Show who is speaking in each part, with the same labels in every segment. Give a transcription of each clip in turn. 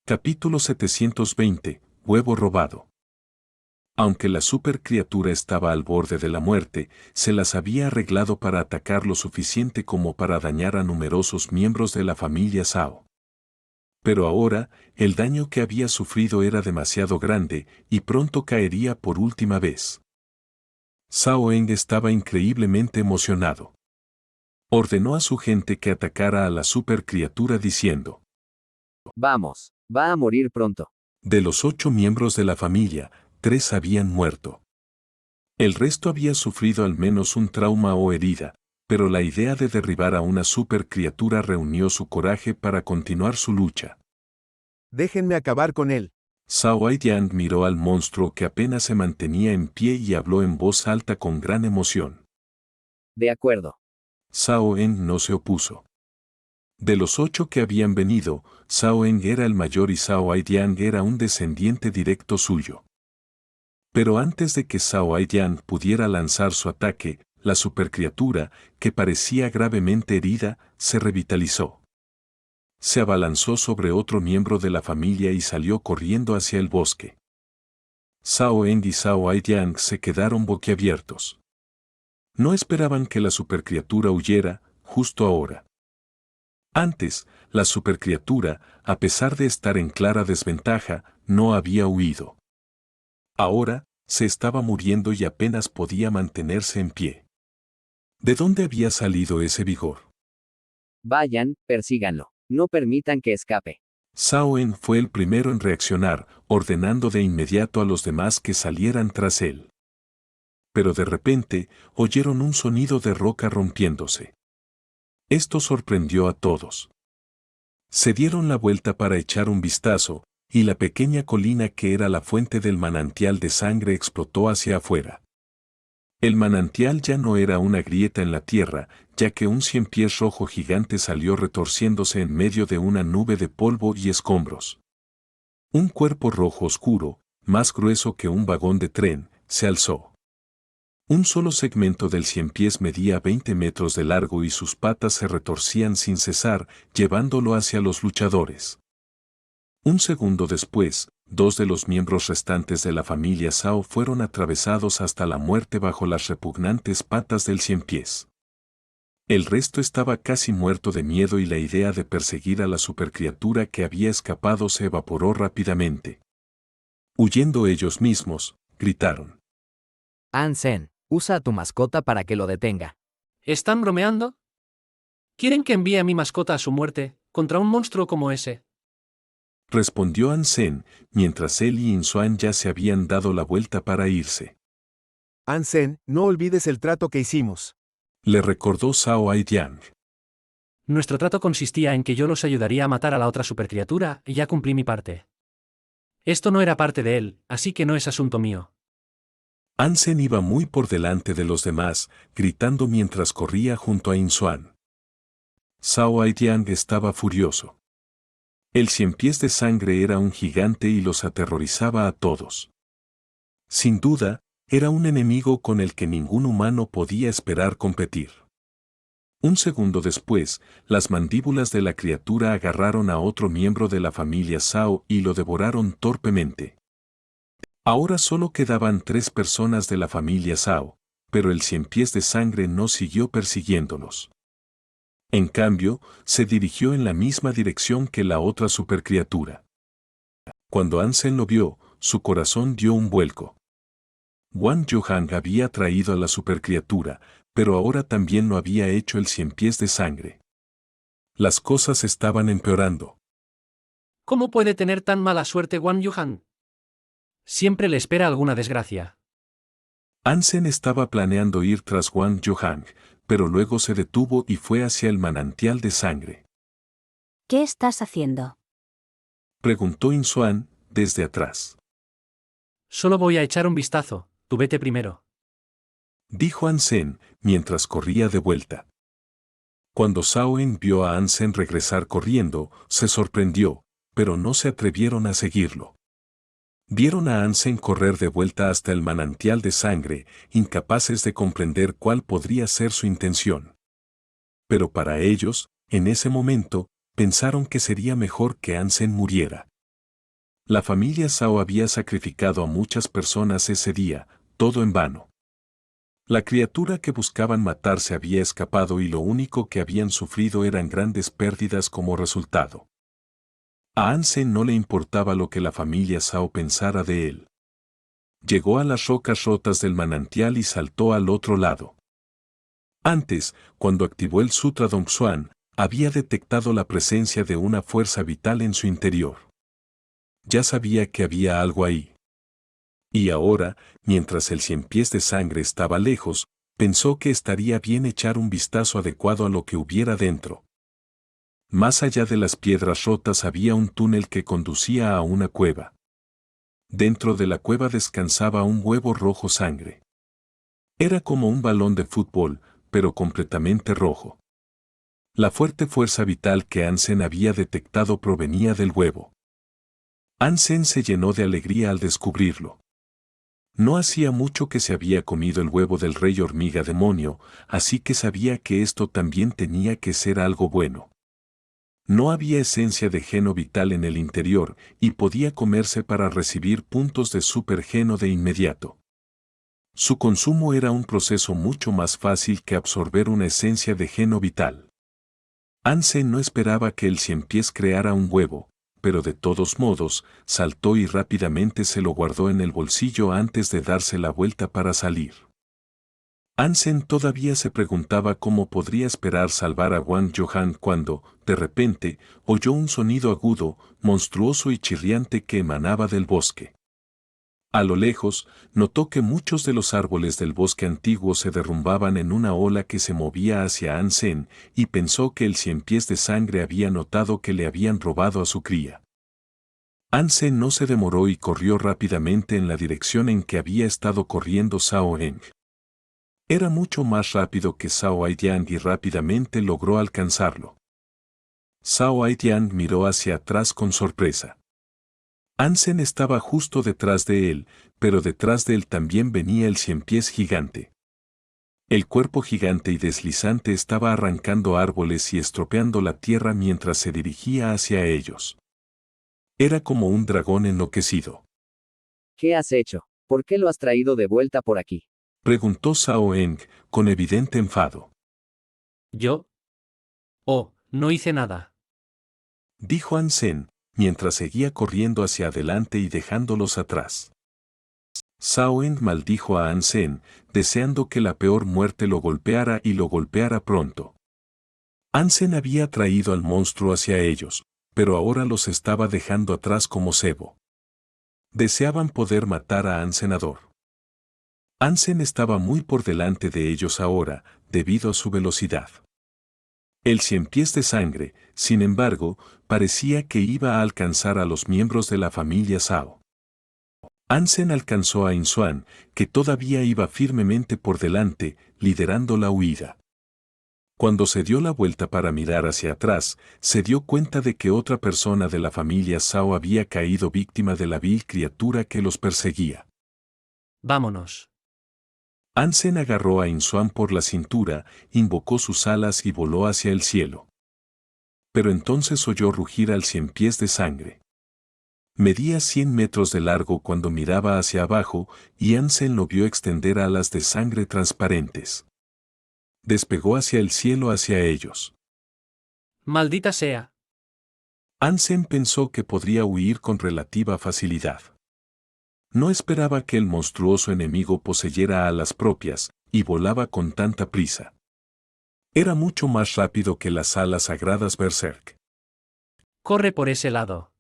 Speaker 1: Capítulo 720. Huevo robado. Aunque la supercriatura estaba al borde de la muerte, se las había arreglado para atacar lo suficiente como para dañar a numerosos miembros de la familia Zhao. Pero ahora, el daño que había sufrido era demasiado grande y pronto caería por última vez. Zhao Eng estaba increíblemente emocionado. Ordenó a su gente que atacara a la supercriatura diciendo:
Speaker 2: Vamos, va a morir pronto.
Speaker 1: de los 8 miembros de la familia, 3 habían muerto. El resto había sufrido al menos un trauma o herida, pero la idea de derribar a una supercriatura reunió su coraje para continuar su lucha.
Speaker 3: Déjenme acabar con él.
Speaker 1: Zhao Aidian miró al monstruo que apenas se mantenía en pie y habló en voz alta con gran emoción.
Speaker 2: De acuerdo.
Speaker 1: Zhao En no se opuso. De los 8 que habían venido, Zhao En era el mayor y Zhao Aidian era un descendiente directo suyo. Pero antes de que Zhao Aidian pudiera lanzar su ataque, la supercriatura, que parecía gravemente herida, se revitalizó. Se abalanzó sobre otro miembro de la familia y salió corriendo hacia el bosque. Zhao En y Zhao Aidian se quedaron boquiabiertos. No esperaban que la supercriatura huyera, justo ahora. Antes, la supercriatura, a pesar de estar en clara desventaja, no había huido. Ahora, se estaba muriendo y apenas podía mantenerse en pie. ¿De dónde había salido ese vigor?
Speaker 2: Vayan, persíganlo. No permitan que escape.
Speaker 1: Zhao En fue el primero en reaccionar, ordenando de inmediato a los demás que salieran tras él. Pero de repente, oyeron un sonido de roca rompiéndose. Esto sorprendió a todos. Se dieron la vuelta para echar un vistazo, y la pequeña colina que era la fuente del manantial de sangre explotó hacia afuera. El manantial ya no era una grieta en la tierra, ya que un 100 pies rojo gigante salió retorciéndose en medio de una nube de polvo y escombros. Un cuerpo rojo oscuro, más grueso que un vagón de tren, se alzó. Un solo segmento del 100 pies medía 20 metros de largo y sus patas se retorcían sin cesar, llevándolo hacia los luchadores. Un segundo después, 2 de los miembros restantes de la familia Zhao fueron atravesados hasta la muerte bajo las repugnantes patas del 100 pies. El resto estaba casi muerto de miedo y la idea de perseguir a la supercriatura que había escapado se evaporó rápidamente. Huyendo ellos mismos, gritaron:
Speaker 4: Ansen, usa a tu mascota para que lo detenga.
Speaker 5: ¿Están bromeando? ¿Quieren que envíe a mi mascota a su muerte, contra un monstruo como ese?
Speaker 1: Respondió Ansen, mientras él y Insuan ya se habían dado la vuelta para irse.
Speaker 3: Ansen, no olvides el trato que hicimos.
Speaker 1: Le recordó Zhao Aidian.
Speaker 5: Nuestro trato consistía en que yo los ayudaría a matar a la otra supercriatura y ya cumplí mi parte. Esto no era parte de él, así que no es asunto mío.
Speaker 1: Ansen iba muy por delante de los demás, gritando mientras corría junto a Insuan. Zhao Aidian estaba furioso. El 100 pies de sangre era un gigante y los aterrorizaba a todos. Sin duda, era un enemigo con el que ningún humano podía esperar competir. Un segundo después, las mandíbulas de la criatura agarraron a otro miembro de la familia Zhao y lo devoraron torpemente. Ahora solo quedaban 3 personas de la familia Zhao, pero el 100 pies de sangre no siguió persiguiéndolos. En cambio, se dirigió en la misma dirección que la otra supercriatura. Cuando Ansen lo vio, su corazón dio un vuelco. Wang Yuhan había traído a la supercriatura, pero ahora también lo había hecho el 100 pies de sangre. Las cosas estaban empeorando.
Speaker 5: ¿Cómo puede tener tan mala suerte Wang Yuhan? Siempre le espera alguna desgracia.
Speaker 1: Ansen estaba planeando ir tras Wang Yuhan, pero luego se detuvo y fue hacia el manantial de sangre.
Speaker 6: ¿Qué estás haciendo?
Speaker 1: Preguntó Insuan, desde atrás.
Speaker 5: Solo voy a echar un vistazo, tú vete primero.
Speaker 1: Dijo Ansen, mientras corría de vuelta. Cuando Zhao En vio a Ansen regresar corriendo, se sorprendió, pero no se atrevieron a seguirlo. Vieron a Ansen correr de vuelta hasta el manantial de sangre, incapaces de comprender cuál podría ser su intención. Pero para ellos, en ese momento, pensaron que sería mejor que Ansen muriera. La familia Zhao había sacrificado a muchas personas ese día, todo en vano. La criatura que buscaban matar se había escapado y lo único que habían sufrido eran grandes pérdidas como resultado. A Hansen no le importaba lo que la familia Zhao pensara de él. Llegó a las rocas rotas del manantial y saltó al otro lado. Antes, cuando activó el Sutra Dongxuan, había detectado la presencia de una fuerza vital en su interior. Ya sabía que había algo ahí. Y ahora, mientras el cien pies de sangre estaba lejos, pensó que estaría bien echar un vistazo adecuado a lo que hubiera dentro. Más allá de las piedras rotas había un túnel que conducía a una cueva. Dentro de la cueva descansaba un huevo rojo sangre. Era como un balón de fútbol, pero completamente rojo. La fuerte fuerza vital que Hansen había detectado provenía del huevo. Hansen se llenó de alegría al descubrirlo. No hacía mucho que se había comido el huevo del rey hormiga demonio, así que sabía que esto también tenía que ser algo bueno. No había esencia de geno vital en el interior y podía comerse para recibir puntos de supergeno de inmediato. Su consumo era un proceso mucho más fácil que absorber una esencia de geno vital. Hansen no esperaba que el ciempiés creara un huevo, pero de todos modos, saltó y rápidamente se lo guardó en el bolsillo antes de darse la vuelta para salir. Hansen todavía se preguntaba cómo podría esperar salvar a Wang Johan cuando, de repente, oyó un sonido agudo, monstruoso y chirriante que emanaba del bosque. A lo lejos, notó que muchos de los árboles del bosque antiguo se derrumbaban en una ola que se movía hacia Hansen, y pensó que el cien pies de sangre había notado que le habían robado a su cría. Hansen no se demoró y corrió rápidamente en la dirección en que había estado corriendo Zhao Eng. Era mucho más rápido que Zhao Aidian y rápidamente logró alcanzarlo. Zhao Aidian miró hacia atrás con sorpresa. Hansen estaba justo detrás de él, pero detrás de él también venía el cien pies gigante. El cuerpo gigante y deslizante estaba arrancando árboles y estropeando la tierra mientras se dirigía hacia ellos. Era como un dragón enloquecido.
Speaker 2: ¿Qué has hecho? ¿Por qué lo has traído de vuelta por aquí?
Speaker 1: Preguntó Zhao Eng, con evidente enfado.
Speaker 5: ¿Yo? Oh, no hice nada.
Speaker 1: Dijo Hansen, mientras seguía corriendo hacia adelante y dejándolos atrás. Zhao Eng maldijo a Hansen, deseando que la peor muerte lo golpeara y lo golpeara pronto. Hansen había traído al monstruo hacia ellos, pero ahora los estaba dejando atrás como cebo. Deseaban poder matar a Hansenador. Hansen estaba muy por delante de ellos ahora, debido a su velocidad. El cien pies de sangre, sin embargo, parecía que iba a alcanzar a los miembros de la familia Zhao. Hansen alcanzó a Insuan, que todavía iba firmemente por delante, liderando la huida. Cuando se dio la vuelta para mirar hacia atrás, se dio cuenta de que otra persona de la familia Zhao había caído víctima de la vil criatura que los perseguía.
Speaker 5: Vámonos.
Speaker 1: Hansen agarró a Insuan por la cintura, invocó sus alas y voló hacia el cielo. Pero entonces oyó rugir al cien pies de sangre. Medía 100 metros de largo cuando miraba hacia abajo y Hansen lo vio extender alas de sangre transparentes. Despegó hacia el cielo hacia ellos.
Speaker 5: Maldita sea.
Speaker 1: Hansen pensó que podría huir con relativa facilidad. No esperaba que el monstruoso enemigo poseyera alas propias y volaba con tanta prisa. Era mucho más rápido que las alas sagradas Berserk.
Speaker 5: Corre por ese lado.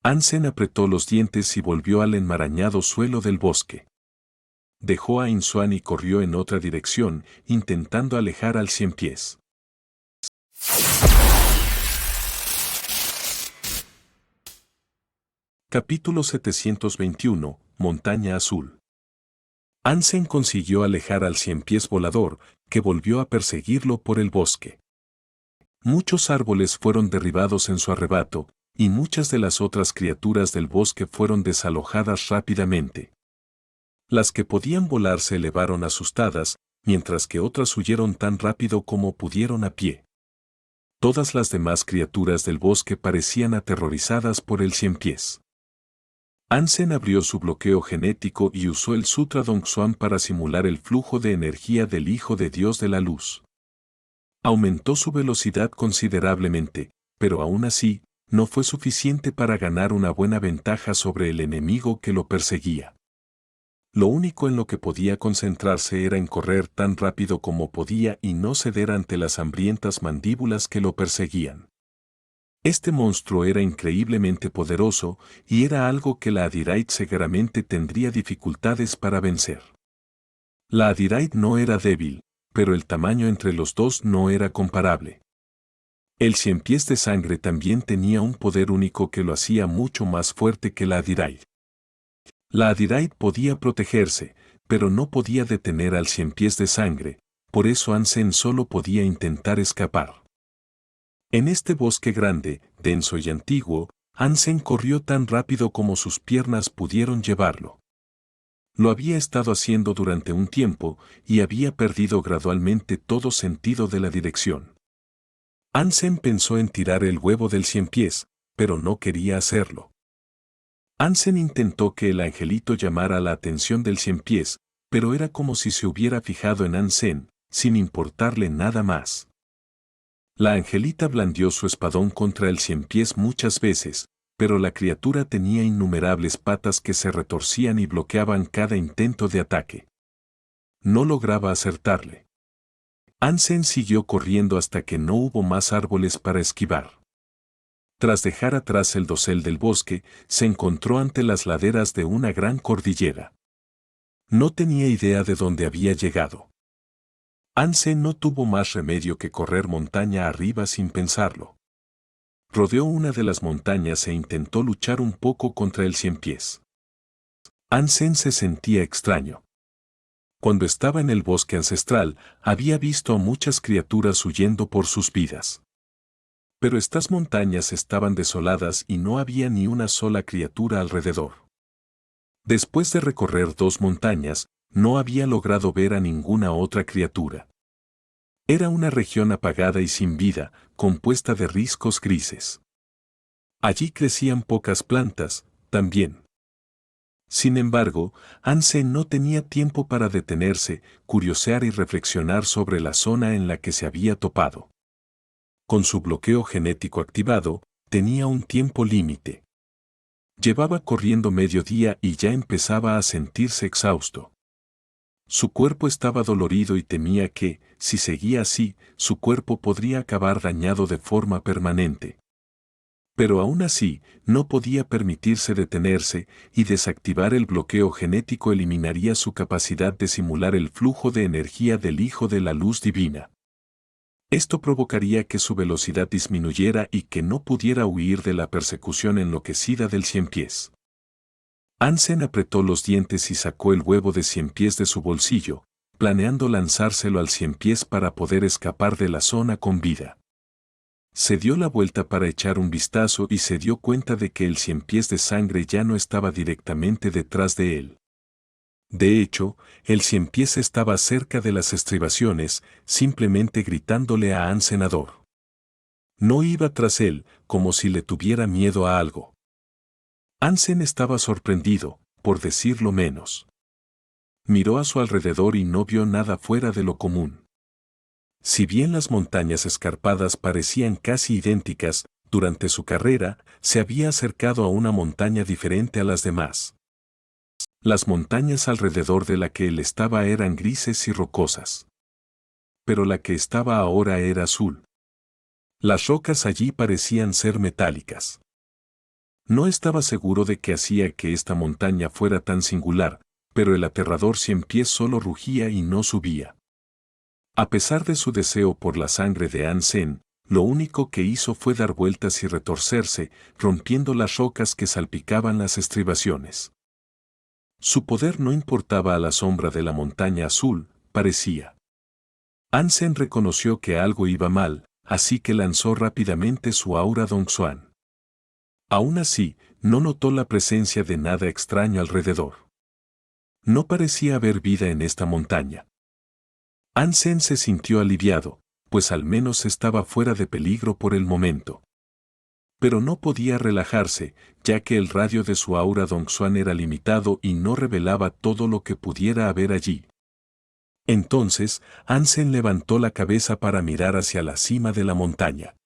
Speaker 1: Hansen apretó los dientes y volvió al enmarañado suelo del bosque. Dejó a Insuan y corrió en otra dirección, intentando alejar al cien pies. Capítulo 721, Montaña Azul. Hansen consiguió alejar al cien pies volador, que volvió a perseguirlo por el bosque. Muchos árboles fueron derribados en su arrebato, y muchas de las otras criaturas del bosque fueron desalojadas rápidamente. Las que podían volar se elevaron asustadas, mientras que otras huyeron tan rápido como pudieron a pie. Todas las demás criaturas del bosque parecían aterrorizadas por el cien pies. Ansen abrió su bloqueo genético y usó el Sutra Dongsuan para simular el flujo de energía del Hijo de Dios de la Luz. Aumentó su velocidad considerablemente, pero aún así, no fue suficiente para ganar una buena ventaja sobre el enemigo que lo perseguía. Lo único en lo que podía concentrarse era en correr tan rápido como podía y no ceder ante las hambrientas mandíbulas que lo perseguían. Este monstruo era increíblemente poderoso y era algo que la Adirite seguramente tendría dificultades para vencer. La Adirite no era débil, pero el tamaño entre los dos no era comparable. El Cien Pies de Sangre también tenía un poder único que lo hacía mucho más fuerte que la Adirite. La Adirite podía protegerse, pero no podía detener al Cien Pies de Sangre, por eso Ansen solo podía intentar escapar. En este bosque grande, denso y antiguo, Ansen corrió tan rápido como sus piernas pudieron llevarlo. Lo había estado haciendo durante un tiempo y había perdido gradualmente todo sentido de la dirección. Ansen pensó en tirar el huevo del Cien Pies, pero no quería hacerlo. Ansen intentó que el angelito llamara la atención del Cien Pies, pero era como si se hubiera fijado en Ansen, sin importarle nada más. La angelita blandió su espadón contra el Cien Pies muchas veces, pero la criatura tenía innumerables patas que se retorcían y bloqueaban cada intento de ataque. No lograba acertarle. Ansen siguió corriendo hasta que no hubo más árboles para esquivar. Tras dejar atrás el dosel del bosque, se encontró ante las laderas de una gran cordillera. No tenía idea de dónde había llegado. Ansen no tuvo más remedio que correr montaña arriba sin pensarlo. Rodeó una de las montañas e intentó luchar un poco contra el Cien Pies. Ansen se sentía extraño. Cuando estaba en el bosque ancestral, había visto a muchas criaturas huyendo por sus vidas. Pero estas montañas estaban desoladas y no había ni una sola criatura alrededor. Después de recorrer 2 montañas, no había logrado ver a ninguna otra criatura. Era una región apagada y sin vida, compuesta de riscos grises. Allí crecían pocas plantas, también. Sin embargo, Ansen no tenía tiempo para detenerse, curiosear y reflexionar sobre la zona en la que se había topado. Con su bloqueo genético activado, tenía un tiempo límite. Llevaba corriendo medio día y ya empezaba a sentirse exhausto. Su cuerpo estaba dolorido y temía que, si seguía así, su cuerpo podría acabar dañado de forma permanente. Pero aún así, no podía permitirse detenerse, y desactivar el bloqueo genético eliminaría su capacidad de simular el flujo de energía del Hijo de la Luz Divina. Esto provocaría que su velocidad disminuyera y que no pudiera huir de la persecución enloquecida del Cien Pies. Ansen apretó los dientes y sacó el huevo de Cien Pies de su bolsillo, planeando lanzárselo al Cien Pies para poder escapar de la zona con vida. Se dio la vuelta para echar un vistazo y se dio cuenta de que el Cien Pies de Sangre ya no estaba directamente detrás de él. De hecho, el Cien Pies estaba cerca de las estribaciones, simplemente gritándole a Ansenador. No iba tras él, como si le tuviera miedo a algo. Ansen estaba sorprendido, por decirlo menos. Miró a su alrededor y no vio nada fuera de lo común. Si bien las montañas escarpadas parecían casi idénticas, durante su carrera, se había acercado a una montaña diferente a las demás. Las montañas alrededor de la que él estaba eran grises y rocosas. Pero la que estaba ahora era azul. Las rocas allí parecían ser metálicas. No estaba seguro de qué hacía que esta montaña fuera tan singular, pero el aterrador Cien Pies solo rugía y no subía. A pesar de su deseo por la sangre de Ansen, lo único que hizo fue dar vueltas y retorcerse, rompiendo las rocas que salpicaban las estribaciones. Su poder no importaba a la sombra de la montaña azul, parecía. Ansen reconoció que algo iba mal, así que lanzó rápidamente su aura Dongsuan. Aún así, no notó la presencia de nada extraño alrededor. No parecía haber vida en esta montaña. Ansen se sintió aliviado, pues al menos estaba fuera de peligro por el momento. Pero no podía relajarse, ya que el radio de su aura Dongsuan era limitado y no revelaba todo lo que pudiera haber allí. Entonces, Hansen levantó la cabeza para mirar hacia la cima de la montaña.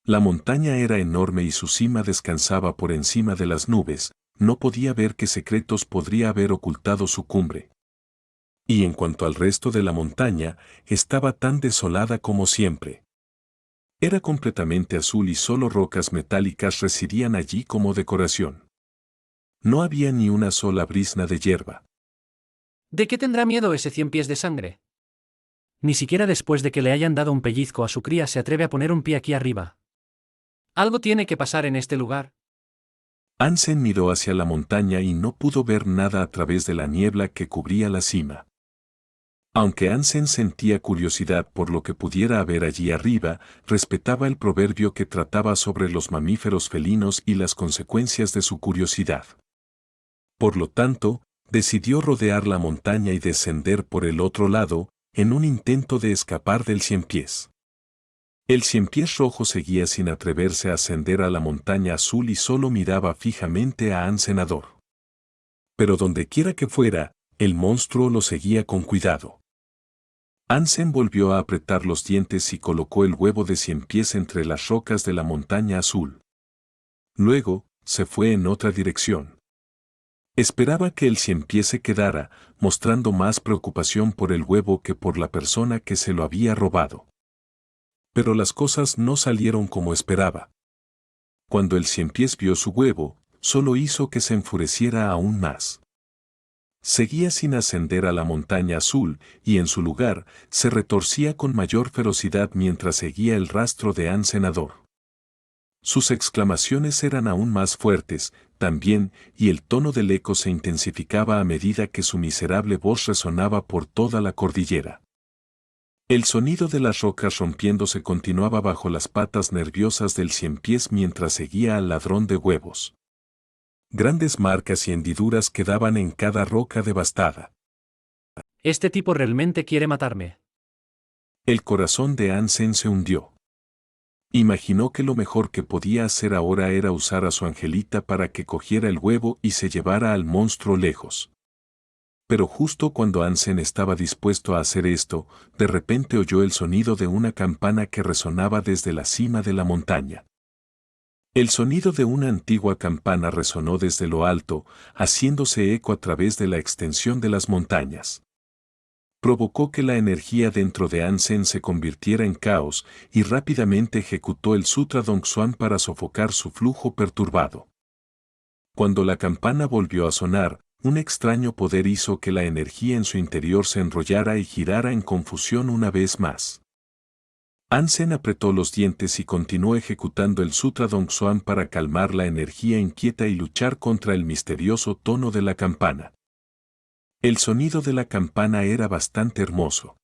Speaker 1: La montaña era enorme y su cima descansaba por encima de las nubes, no podía ver qué secretos podría haber ocultado su cumbre. Y en cuanto al resto de la montaña, estaba tan desolada como siempre. Era completamente azul y solo rocas metálicas residían allí como decoración. No había ni una sola brizna de hierba.
Speaker 5: ¿De qué tendrá miedo ese 100 pies de sangre? Ni siquiera después de que le hayan dado un pellizco a su cría se atreve a poner un pie aquí arriba. Algo tiene que pasar en este lugar.
Speaker 1: Hansen miró hacia la montaña y no pudo ver nada a través de la niebla que cubría la cima. Aunque Hansen sentía curiosidad por lo que pudiera haber allí arriba, respetaba el proverbio que trataba sobre los mamíferos felinos y las consecuencias de su curiosidad. Por lo tanto, decidió rodear la montaña y descender por el otro lado, en un intento de escapar del 100 pies. El 100 pies rojo seguía sin atreverse a ascender a la montaña azul y solo miraba fijamente a Hansenador. Pero dondequiera que fuera, el monstruo lo seguía con cuidado. Hansen volvió a apretar los dientes y colocó el huevo de 100 pies entre las rocas de la montaña azul. Luego, se fue en otra dirección. Esperaba que el 100 pies se quedara, mostrando más preocupación por el huevo que por la persona que se lo había robado. Pero las cosas no salieron como esperaba. Cuando el 100 pies vio su huevo, solo hizo que se enfureciera aún más. Seguía sin ascender a la montaña azul, y en su lugar, se retorcía con mayor ferocidad mientras seguía el rastro de Hansenador. Sus exclamaciones eran aún más fuertes, también, y el tono del eco se intensificaba a medida que su miserable voz resonaba por toda la cordillera. El sonido de las rocas rompiéndose continuaba bajo las patas nerviosas del 100 pies mientras seguía al ladrón de huevos. Grandes marcas y hendiduras quedaban en cada roca devastada.
Speaker 5: Este tipo realmente quiere matarme.
Speaker 1: El corazón de Hansen se hundió. Imaginó que lo mejor que podía hacer ahora era usar a su angelita para que cogiera el huevo y se llevara al monstruo lejos. Pero justo cuando Hansen estaba dispuesto a hacer esto, de repente oyó el sonido de una campana que resonaba desde la cima de la montaña. El sonido de una antigua campana resonó desde lo alto, haciéndose eco a través de la extensión de las montañas. Provocó que la energía dentro de Hansen se convirtiera en caos y rápidamente ejecutó el Sutra Dongsuan para sofocar su flujo perturbado. Cuando la campana volvió a sonar, un extraño poder hizo que la energía en su interior se enrollara y girara en confusión una vez más. Hansen apretó los dientes y continuó ejecutando el Sutra Dongsuan para calmar la energía inquieta y luchar contra el misterioso tono de la campana. El sonido de la campana era bastante hermoso.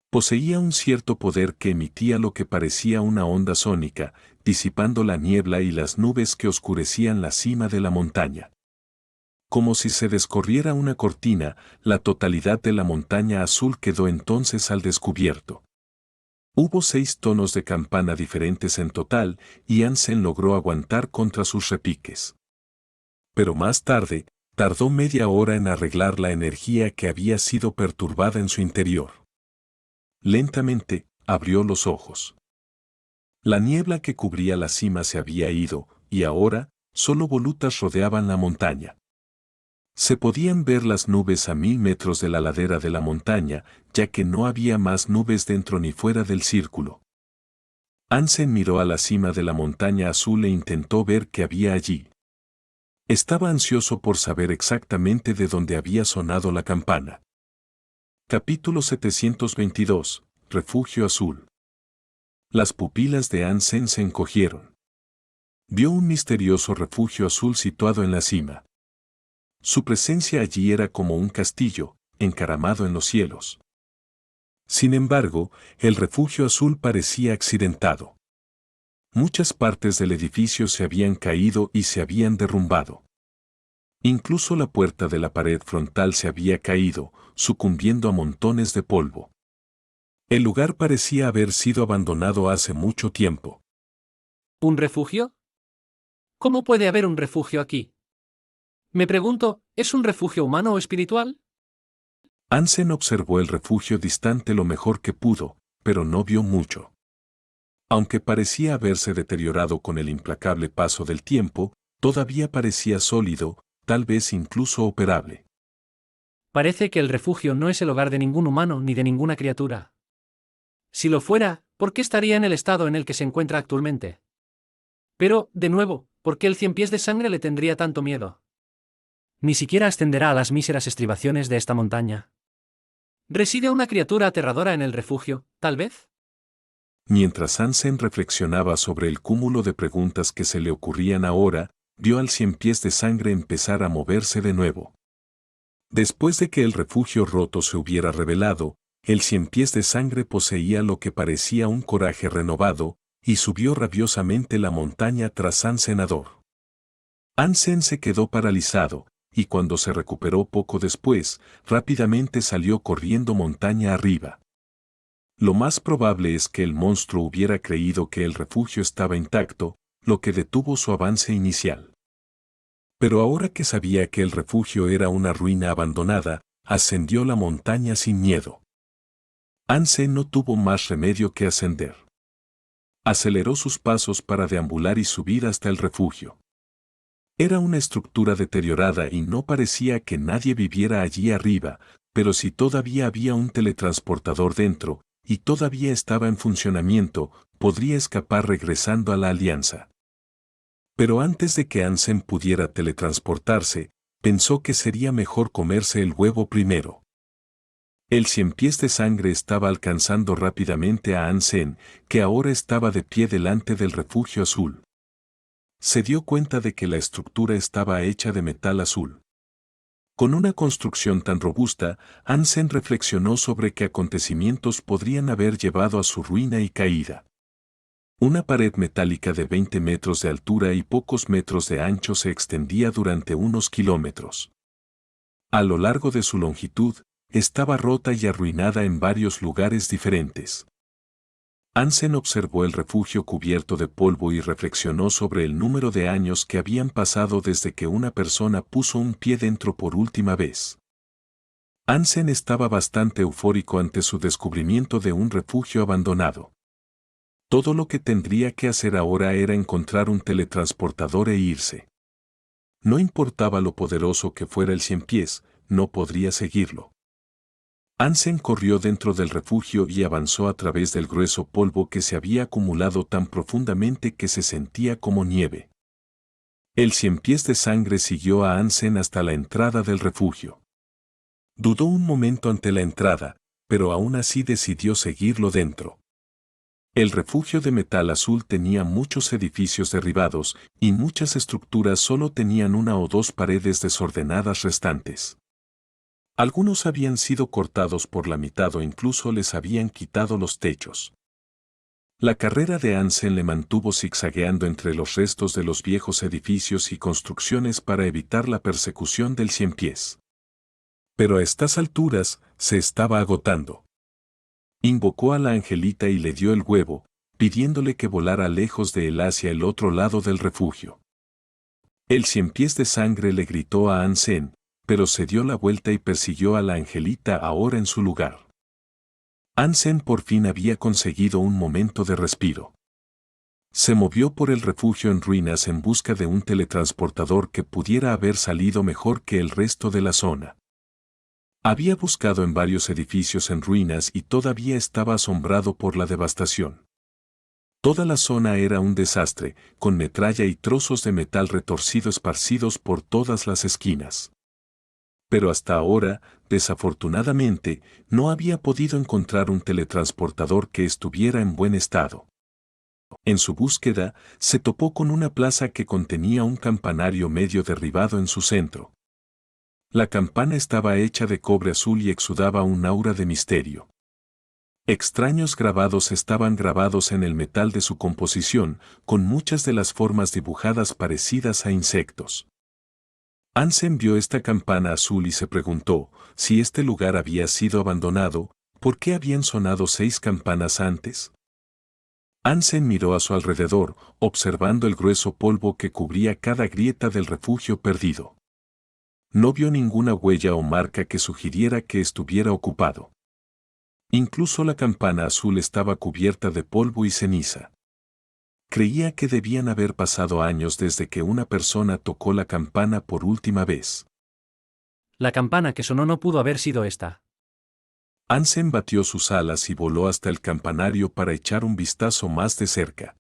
Speaker 1: Poseía un cierto poder que emitía lo que parecía una onda sónica, disipando la niebla y las nubes que oscurecían la cima de la montaña. Como si se descorriera una cortina, la totalidad de la montaña azul quedó entonces al descubierto. Hubo 6 tonos de campana diferentes en total, y Hansen logró aguantar contra sus repiques. Pero más tarde, tardó media hora en arreglar la energía que había sido perturbada en su interior. Lentamente, abrió los ojos. La niebla que cubría la cima se había ido, y ahora, solo volutas rodeaban la montaña. Se podían ver las nubes a 1000 metros de la ladera de la montaña, ya que no había más nubes dentro ni fuera del círculo. Hansen miró a la cima de la montaña azul e intentó ver qué había allí. Estaba ansioso por saber exactamente de dónde había sonado la campana. Capítulo 722. Refugio Azul. Las pupilas de Hansen se encogieron. Vio un misterioso refugio azul situado en la cima. Su presencia allí era como un castillo, encaramado en los cielos. Sin embargo, el refugio azul parecía accidentado. Muchas partes del edificio se habían caído y se habían derrumbado. Incluso la puerta de la pared frontal se había caído, sucumbiendo a montones de polvo. El lugar parecía haber sido abandonado hace mucho tiempo.
Speaker 5: ¿Un refugio? ¿Cómo puede haber un refugio aquí? Me pregunto, ¿es un refugio humano o espiritual?
Speaker 1: Hansen observó el refugio distante lo mejor que pudo, pero no vio mucho. Aunque parecía haberse deteriorado con el implacable paso del tiempo, todavía parecía sólido, tal vez incluso operable.
Speaker 5: Parece que el refugio no es el hogar de ningún humano ni de ninguna criatura. Si lo fuera, ¿por qué estaría en el estado en el que se encuentra actualmente? Pero, de nuevo, ¿por qué el cien pies de sangre le tendría tanto miedo? Ni siquiera ascenderá a las míseras estribaciones de esta montaña. ¿Reside una criatura aterradora en el refugio, tal vez?
Speaker 1: Mientras Hansen reflexionaba sobre el cúmulo de preguntas que se le ocurrían ahora, vio al cien pies de sangre empezar a moverse de nuevo. Después de que el refugio roto se hubiera revelado, el cien pies de sangre poseía lo que parecía un coraje renovado, y subió rabiosamente la montaña tras Hansen. Hansen se quedó paralizado, y cuando se recuperó poco después, rápidamente salió corriendo montaña arriba. Lo más probable es que el monstruo hubiera creído que el refugio estaba intacto, lo que detuvo su avance inicial. Pero ahora que sabía que el refugio era una ruina abandonada, ascendió la montaña sin miedo. Hansen no tuvo más remedio que ascender. Aceleró sus pasos para deambular y subir hasta el refugio. Era una estructura deteriorada y no parecía que nadie viviera allí arriba, pero si todavía había un teletransportador dentro, y todavía estaba en funcionamiento, podría escapar regresando a la Alianza. Pero antes de que Hansen pudiera teletransportarse, pensó que sería mejor comerse el huevo primero. El cien pies de sangre estaba alcanzando rápidamente a Hansen, que ahora estaba de pie delante del refugio azul. Se dio cuenta de que la estructura estaba hecha de metal azul. Con una construcción tan robusta, Hansen reflexionó sobre qué acontecimientos podrían haber llevado a su ruina y caída. Una pared metálica de 20 metros de altura y pocos metros de ancho se extendía durante unos kilómetros. A lo largo de su longitud, estaba rota y arruinada en varios lugares diferentes. Hansen observó el refugio cubierto de polvo y reflexionó sobre el número de años que habían pasado desde que una persona puso un pie dentro por última vez. Hansen estaba bastante eufórico ante su descubrimiento de un refugio abandonado. Todo lo que tendría que hacer ahora era encontrar un teletransportador e irse. No importaba lo poderoso que fuera el cien pies, no podría seguirlo. Hansen corrió dentro del refugio y avanzó a través del grueso polvo que se había acumulado tan profundamente que se sentía como nieve. El cien pies de sangre siguió a Hansen hasta la entrada del refugio. Dudó un momento ante la entrada, pero aún así decidió seguirlo dentro. El refugio de metal azul tenía muchos edificios derribados y muchas estructuras solo tenían una o dos paredes desordenadas restantes. Algunos habían sido cortados por la mitad o incluso les habían quitado los techos. La carrera de Hansen le mantuvo zigzagueando entre los restos de los viejos edificios y construcciones para evitar la persecución del cien pies. Pero a estas alturas, se estaba agotando. Invocó a la angelita y le dio el huevo, pidiéndole que volara lejos de él hacia el otro lado del refugio. El cien pies de sangre le gritó a Hansen, pero se dio la vuelta y persiguió a la angelita ahora en su lugar. Hansen por fin había conseguido un momento de respiro. Se movió por el refugio en ruinas en busca de un teletransportador que pudiera haber salido mejor que el resto de la zona. Había buscado en varios edificios en ruinas y todavía estaba asombrado por la devastación. Toda la zona era un desastre, con metralla y trozos de metal retorcido esparcidos por todas las esquinas. Pero hasta ahora, desafortunadamente, no había podido encontrar un teletransportador que estuviera en buen estado. En su búsqueda, se topó con una plaza que contenía un campanario medio derribado en su centro. La campana estaba hecha de cobre azul y exudaba un aura de misterio. Extraños grabados estaban grabados en el metal de su composición, con muchas de las formas dibujadas parecidas a insectos. Hansen vio esta campana azul y se preguntó, si este lugar había sido abandonado, ¿por qué habían sonado 6 campanas antes? Hansen miró a su alrededor, observando el grueso polvo que cubría cada grieta del refugio perdido. No vio ninguna huella o marca que sugiriera que estuviera ocupado. Incluso la campana azul estaba cubierta de polvo y ceniza. Creía que debían haber pasado años desde que una persona tocó la campana por última vez.
Speaker 5: La campana que sonó no pudo haber sido esta.
Speaker 1: Hansen batió sus alas y voló hasta el campanario para echar un vistazo más de cerca.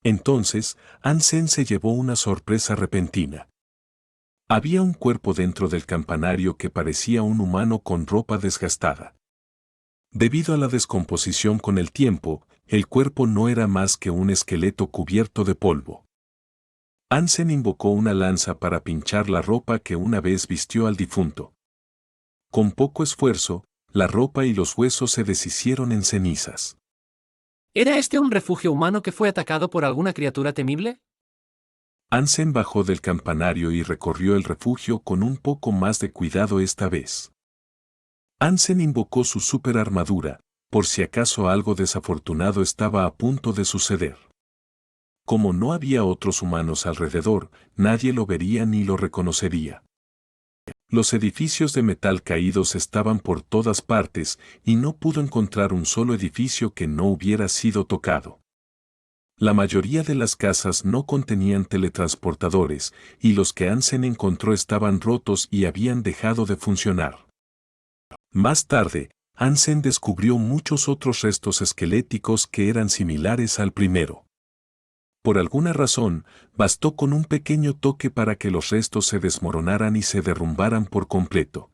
Speaker 1: Entonces, Hansen se llevó una sorpresa repentina. Había un cuerpo dentro del campanario que parecía un humano con ropa desgastada. Debido a la descomposición con el tiempo, el cuerpo no era más que un esqueleto cubierto de polvo. Hansen invocó una lanza para pinchar la ropa que una vez vistió al difunto. Con poco esfuerzo, la ropa y los huesos se deshicieron en cenizas.
Speaker 5: ¿Era este un refugio humano que fue atacado por alguna criatura temible?
Speaker 1: Hansen bajó del campanario y recorrió el refugio con un poco más de cuidado esta vez. Hansen invocó su superarmadura, por si acaso algo desafortunado estaba a punto de suceder. Como no había otros humanos alrededor, nadie lo vería ni lo reconocería. Los edificios de metal caídos estaban por todas partes y no pudo encontrar un solo edificio que no hubiera sido tocado. La mayoría de las casas no contenían teletransportadores y los que Hansen encontró estaban rotos y habían dejado de funcionar. Más tarde, Hansen descubrió muchos otros restos esqueléticos que eran similares al primero. Por alguna razón, bastó con un pequeño toque para que los restos se desmoronaran y se derrumbaran por completo.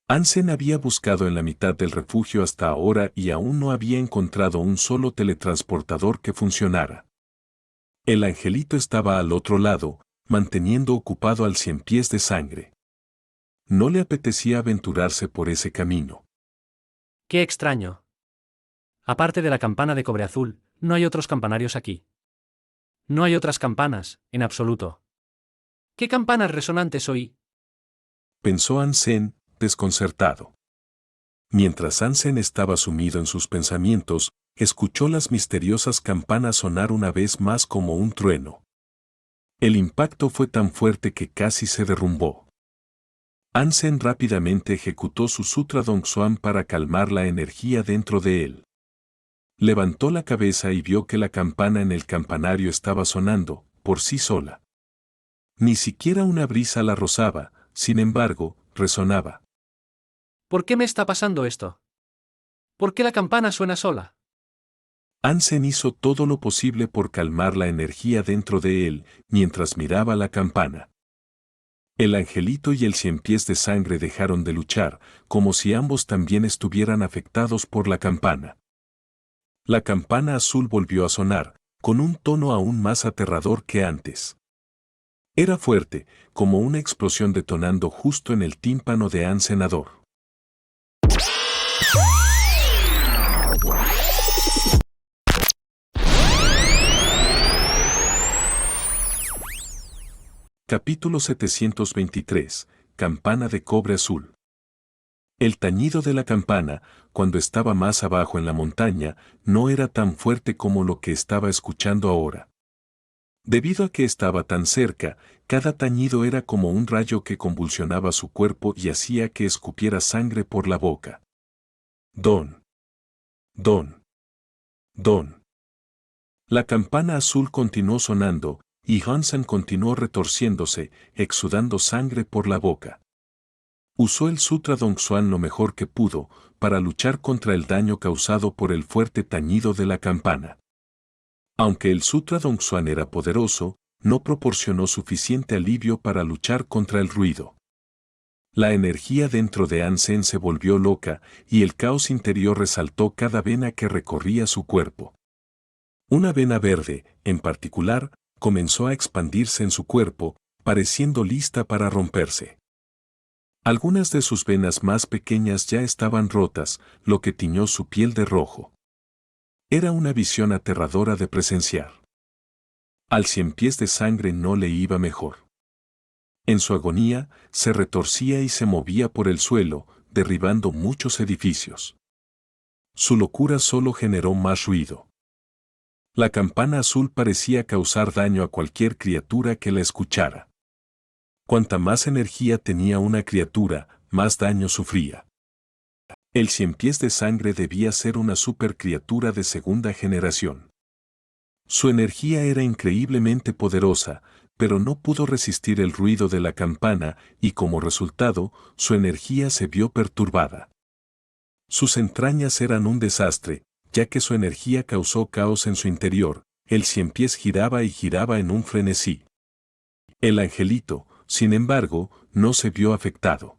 Speaker 1: Hansen había buscado en la mitad del refugio hasta ahora y aún no había encontrado un solo teletransportador que funcionara. El angelito estaba al otro lado, manteniendo ocupado al Ciempiés de Sangre. No le apetecía aventurarse por ese camino.
Speaker 5: ¡Qué extraño! Aparte de la campana de cobre azul, no hay otros campanarios aquí. No hay otras campanas, en absoluto. ¿Qué campanas resonantes oí?
Speaker 1: Pensó Hansen, desconcertado. Mientras Hansen estaba sumido en sus pensamientos, escuchó las misteriosas campanas sonar una vez más como un trueno. El impacto fue tan fuerte que casi se derrumbó. Hansen rápidamente ejecutó su Sutra Dongshuan para calmar la energía dentro de él. Levantó la cabeza y vio que la campana en el campanario estaba sonando, por sí sola. Ni siquiera una brisa la rozaba, sin embargo, resonaba.
Speaker 5: ¿Por qué me está pasando esto? ¿Por qué la campana suena sola?
Speaker 1: Hansen hizo todo lo posible por calmar la energía dentro de él, mientras miraba la campana. El angelito y el Ciempiés de Sangre dejaron de luchar, como si ambos también estuvieran afectados por la campana. La campana azul volvió a sonar, con un tono aún más aterrador que antes. Era fuerte, como una explosión detonando justo en el tímpano de Hansenador. Capítulo 723. Campana de cobre azul. El tañido de la campana, cuando estaba más abajo en la montaña, no era tan fuerte como lo que estaba escuchando ahora. Debido a que estaba tan cerca, cada tañido era como un rayo que convulsionaba su cuerpo y hacía que escupiera sangre por la boca. Don. Don. Don. La campana azul continuó sonando, y Hansen continuó retorciéndose, exudando sangre por la boca. Usó el Sutra Dongshuan lo mejor que pudo, para luchar contra el daño causado por el fuerte tañido de la campana. Aunque el Sutra Dongshuan era poderoso, no proporcionó suficiente alivio para luchar contra el ruido. La energía dentro de Hansen se volvió loca, y el caos interior resaltó cada vena que recorría su cuerpo. Una vena verde, en particular, comenzó a expandirse en su cuerpo, pareciendo lista para romperse. Algunas de sus venas más pequeñas ya estaban rotas, lo que tiñó su piel de rojo. Era una visión aterradora de presenciar. Al Ciempiés de Sangre no le iba mejor. En su agonía, se retorcía y se movía por el suelo, derribando muchos edificios. Su locura solo generó más ruido. La campana azul parecía causar daño a cualquier criatura que la escuchara. Cuanta más energía tenía una criatura, más daño sufría. El Cien Pies de Sangre debía ser una supercriatura de segunda generación. Su energía era increíblemente poderosa, pero no pudo resistir el ruido de la campana y como resultado, su energía se vio perturbada. Sus entrañas eran un desastre, ya que su energía causó caos en su interior, el Cien Pies giraba y giraba en un frenesí. El angelito, sin embargo, no se vio afectado.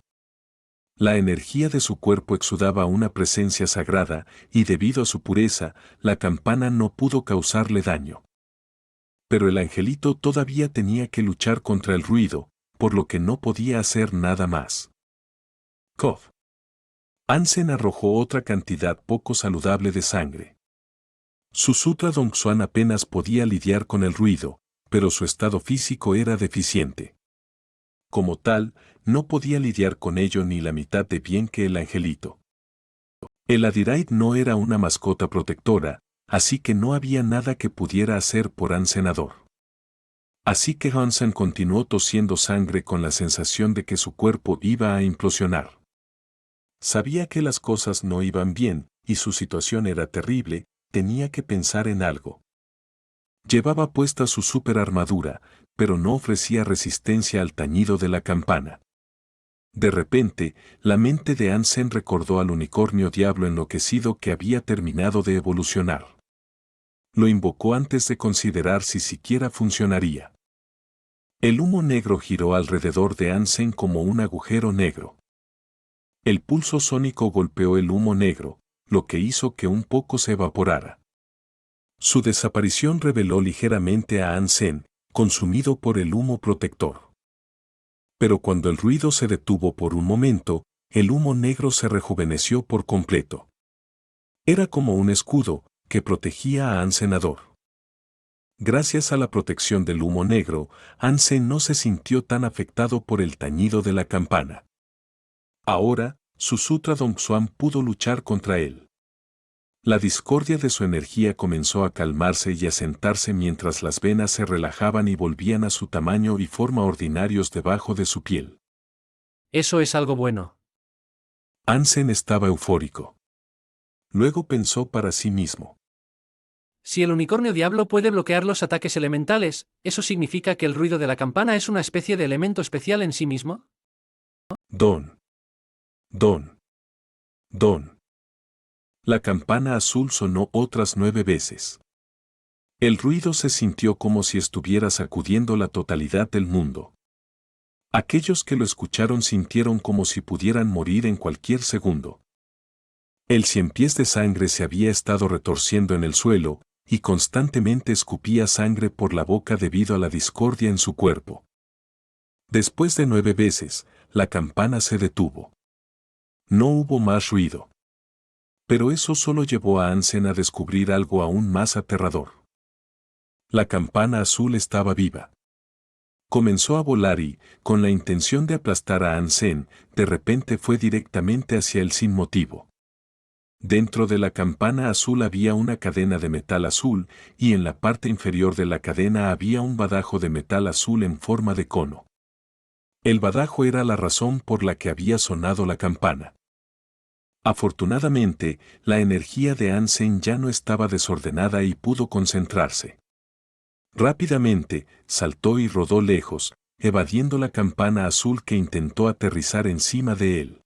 Speaker 1: La energía de su cuerpo exudaba una presencia sagrada, y debido a su pureza, la campana no pudo causarle daño. Pero el angelito todavía tenía que luchar contra el ruido, por lo que no podía hacer nada más. Kof. Ansem arrojó otra cantidad poco saludable de sangre. Su Sutra Dongsuan apenas podía lidiar con el ruido, pero su estado físico era deficiente. Como tal, no podía lidiar con ello ni la mitad de bien que el angelito. El Adiraid no era una mascota protectora, así que no había nada que pudiera hacer por Ansenador. Así que Ansem continuó tosiendo sangre con la sensación de que su cuerpo iba a implosionar. Sabía que las cosas no iban bien, y su situación era terrible, tenía que pensar en algo. Llevaba puesta su superarmadura, pero no ofrecía resistencia al tañido de la campana. De repente, la mente de Ansem recordó al unicornio diablo enloquecido que había terminado de evolucionar. Lo invocó antes de considerar si siquiera funcionaría. El humo negro giró alrededor de Ansem como un agujero negro. El pulso sónico golpeó el humo negro, lo que hizo que un poco se evaporara. Su desaparición reveló ligeramente a Ansem, consumido por el humo protector. Pero cuando el ruido se detuvo por un momento, el humo negro se rejuveneció por completo. Era como un escudo que protegía a Ansenador. Gracias a la protección del humo negro, Ansem no se sintió tan afectado por el tañido de la campana. Ahora, su Sutra Dongsuan pudo luchar contra él. La discordia de su energía comenzó a calmarse y a sentarse mientras las venas se relajaban y volvían a su tamaño y forma ordinarios debajo de su piel.
Speaker 5: Eso es algo bueno.
Speaker 1: Ansem estaba eufórico. Luego pensó para sí mismo.
Speaker 5: Si el unicornio diablo puede bloquear los ataques elementales, ¿eso significa que el ruido de la campana es una especie de elemento especial en sí mismo?
Speaker 1: Don. Don. Don. La campana azul sonó otras 9 veces. El ruido se sintió como si estuviera sacudiendo la totalidad del mundo. Aquellos que lo escucharon sintieron como si pudieran morir en cualquier segundo. El Cien Pies de Sangre se había estado retorciendo en el suelo, y constantemente escupía sangre por la boca debido a la discordia en su cuerpo. Después de 9 veces, la campana se detuvo. No hubo más ruido. Pero eso solo llevó a Ansem a descubrir algo aún más aterrador. La campana azul estaba viva. Comenzó a volar y, con la intención de aplastar a Ansem, de repente fue directamente hacia él sin motivo. Dentro de la campana azul había una cadena de metal azul, y en la parte inferior de la cadena había un badajo de metal azul en forma de cono. El badajo era la razón por la que había sonado la campana. Afortunadamente, la energía de Ansem ya no estaba desordenada y pudo concentrarse. Rápidamente, saltó y rodó lejos, evadiendo la campana azul que intentó aterrizar encima de él.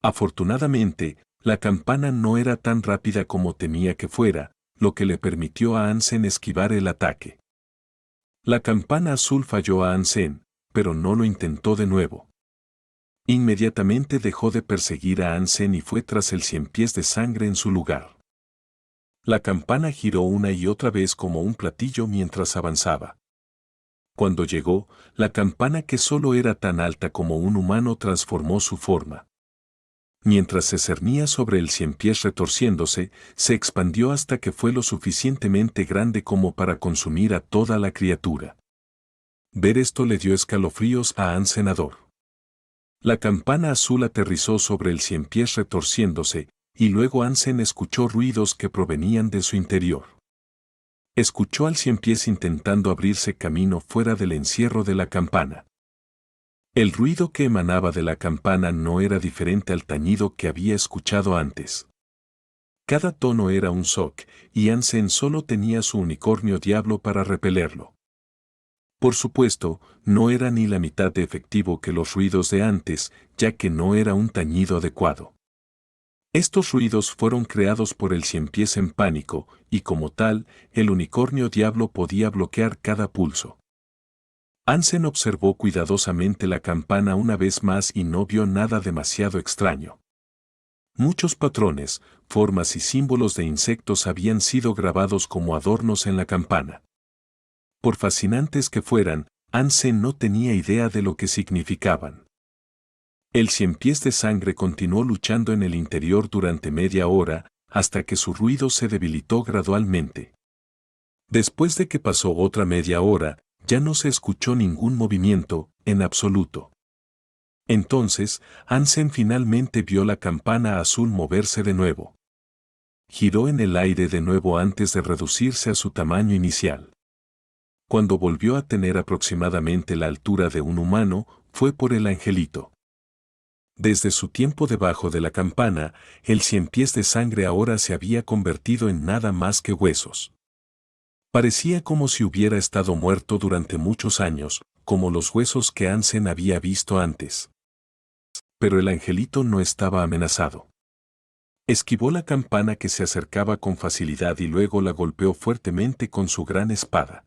Speaker 1: Afortunadamente, la campana no era tan rápida como temía que fuera, lo que le permitió a Ansem esquivar el ataque. La campana azul falló a Ansem, pero no lo intentó de nuevo. Inmediatamente dejó de perseguir a Ansem y fue tras el Cien Pies de Sangre en su lugar. La campana giró una y otra vez como un platillo mientras avanzaba. Cuando llegó, la campana, que solo era tan alta como un humano, transformó su forma. Mientras se cernía sobre el Cien Pies retorciéndose, se expandió hasta que fue lo suficientemente grande como para consumir a toda la criatura. Ver esto le dio escalofríos a Ansenador. La campana azul aterrizó sobre el Cien Pies retorciéndose, y luego Ansem escuchó ruidos que provenían de su interior. Escuchó al ciempiés intentando abrirse camino fuera del encierro de la campana. El ruido que emanaba de la campana no era diferente al tañido que había escuchado antes. Cada tono era un zoc, y Ansem solo tenía su unicornio diablo para repelerlo. Por supuesto, no era ni la mitad de efectivo que los ruidos de antes, ya que no era un tañido adecuado. Estos ruidos fueron creados por el ciempiés en pánico, y como tal, el unicornio diablo podía bloquear cada pulso. Ansem observó cuidadosamente la campana una vez más y no vio nada demasiado extraño. Muchos patrones, formas y símbolos de insectos habían sido grabados como adornos en la campana. Por fascinantes que fueran, Ansem no tenía idea de lo que significaban. El ciempiés de sangre continuó luchando en el interior durante media hora, hasta que su ruido se debilitó gradualmente. Después de que pasó otra media hora, ya no se escuchó ningún movimiento, en absoluto. Entonces, Ansem finalmente vio la campana azul moverse de nuevo. Giró en el aire de nuevo antes de reducirse a su tamaño inicial. Cuando volvió a tener aproximadamente la altura de un humano, fue por el angelito. Desde su tiempo debajo de la campana, el ciempiés de sangre ahora se había convertido en nada más que huesos. Parecía como si hubiera estado muerto durante muchos años, como los huesos que Ansem había visto antes. Pero el angelito no estaba amenazado. Esquivó la campana que se acercaba con facilidad y luego la golpeó fuertemente con su gran espada.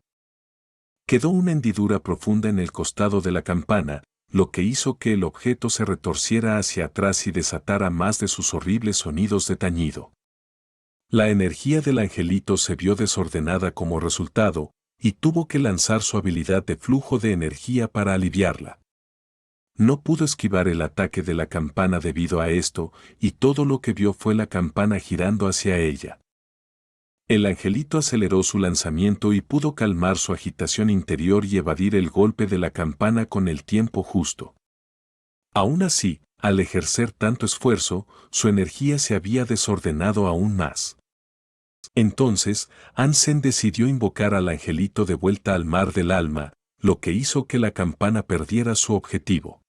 Speaker 1: Quedó una hendidura profunda en el costado de la campana, lo que hizo que el objeto se retorciera hacia atrás y desatara más de sus horribles sonidos de tañido. La energía del angelito se vio desordenada como resultado, y tuvo que lanzar su habilidad de flujo de energía para aliviarla. No pudo esquivar el ataque de la campana debido a esto, y todo lo que vio fue la campana girando hacia ella. El angelito aceleró su lanzamiento y pudo calmar su agitación interior y evadir el golpe de la campana con el tiempo justo. Aún así, al ejercer tanto esfuerzo, su energía se había desordenado aún más. Entonces, Ansem decidió invocar al angelito de vuelta al mar del alma, lo que hizo que la campana perdiera su objetivo.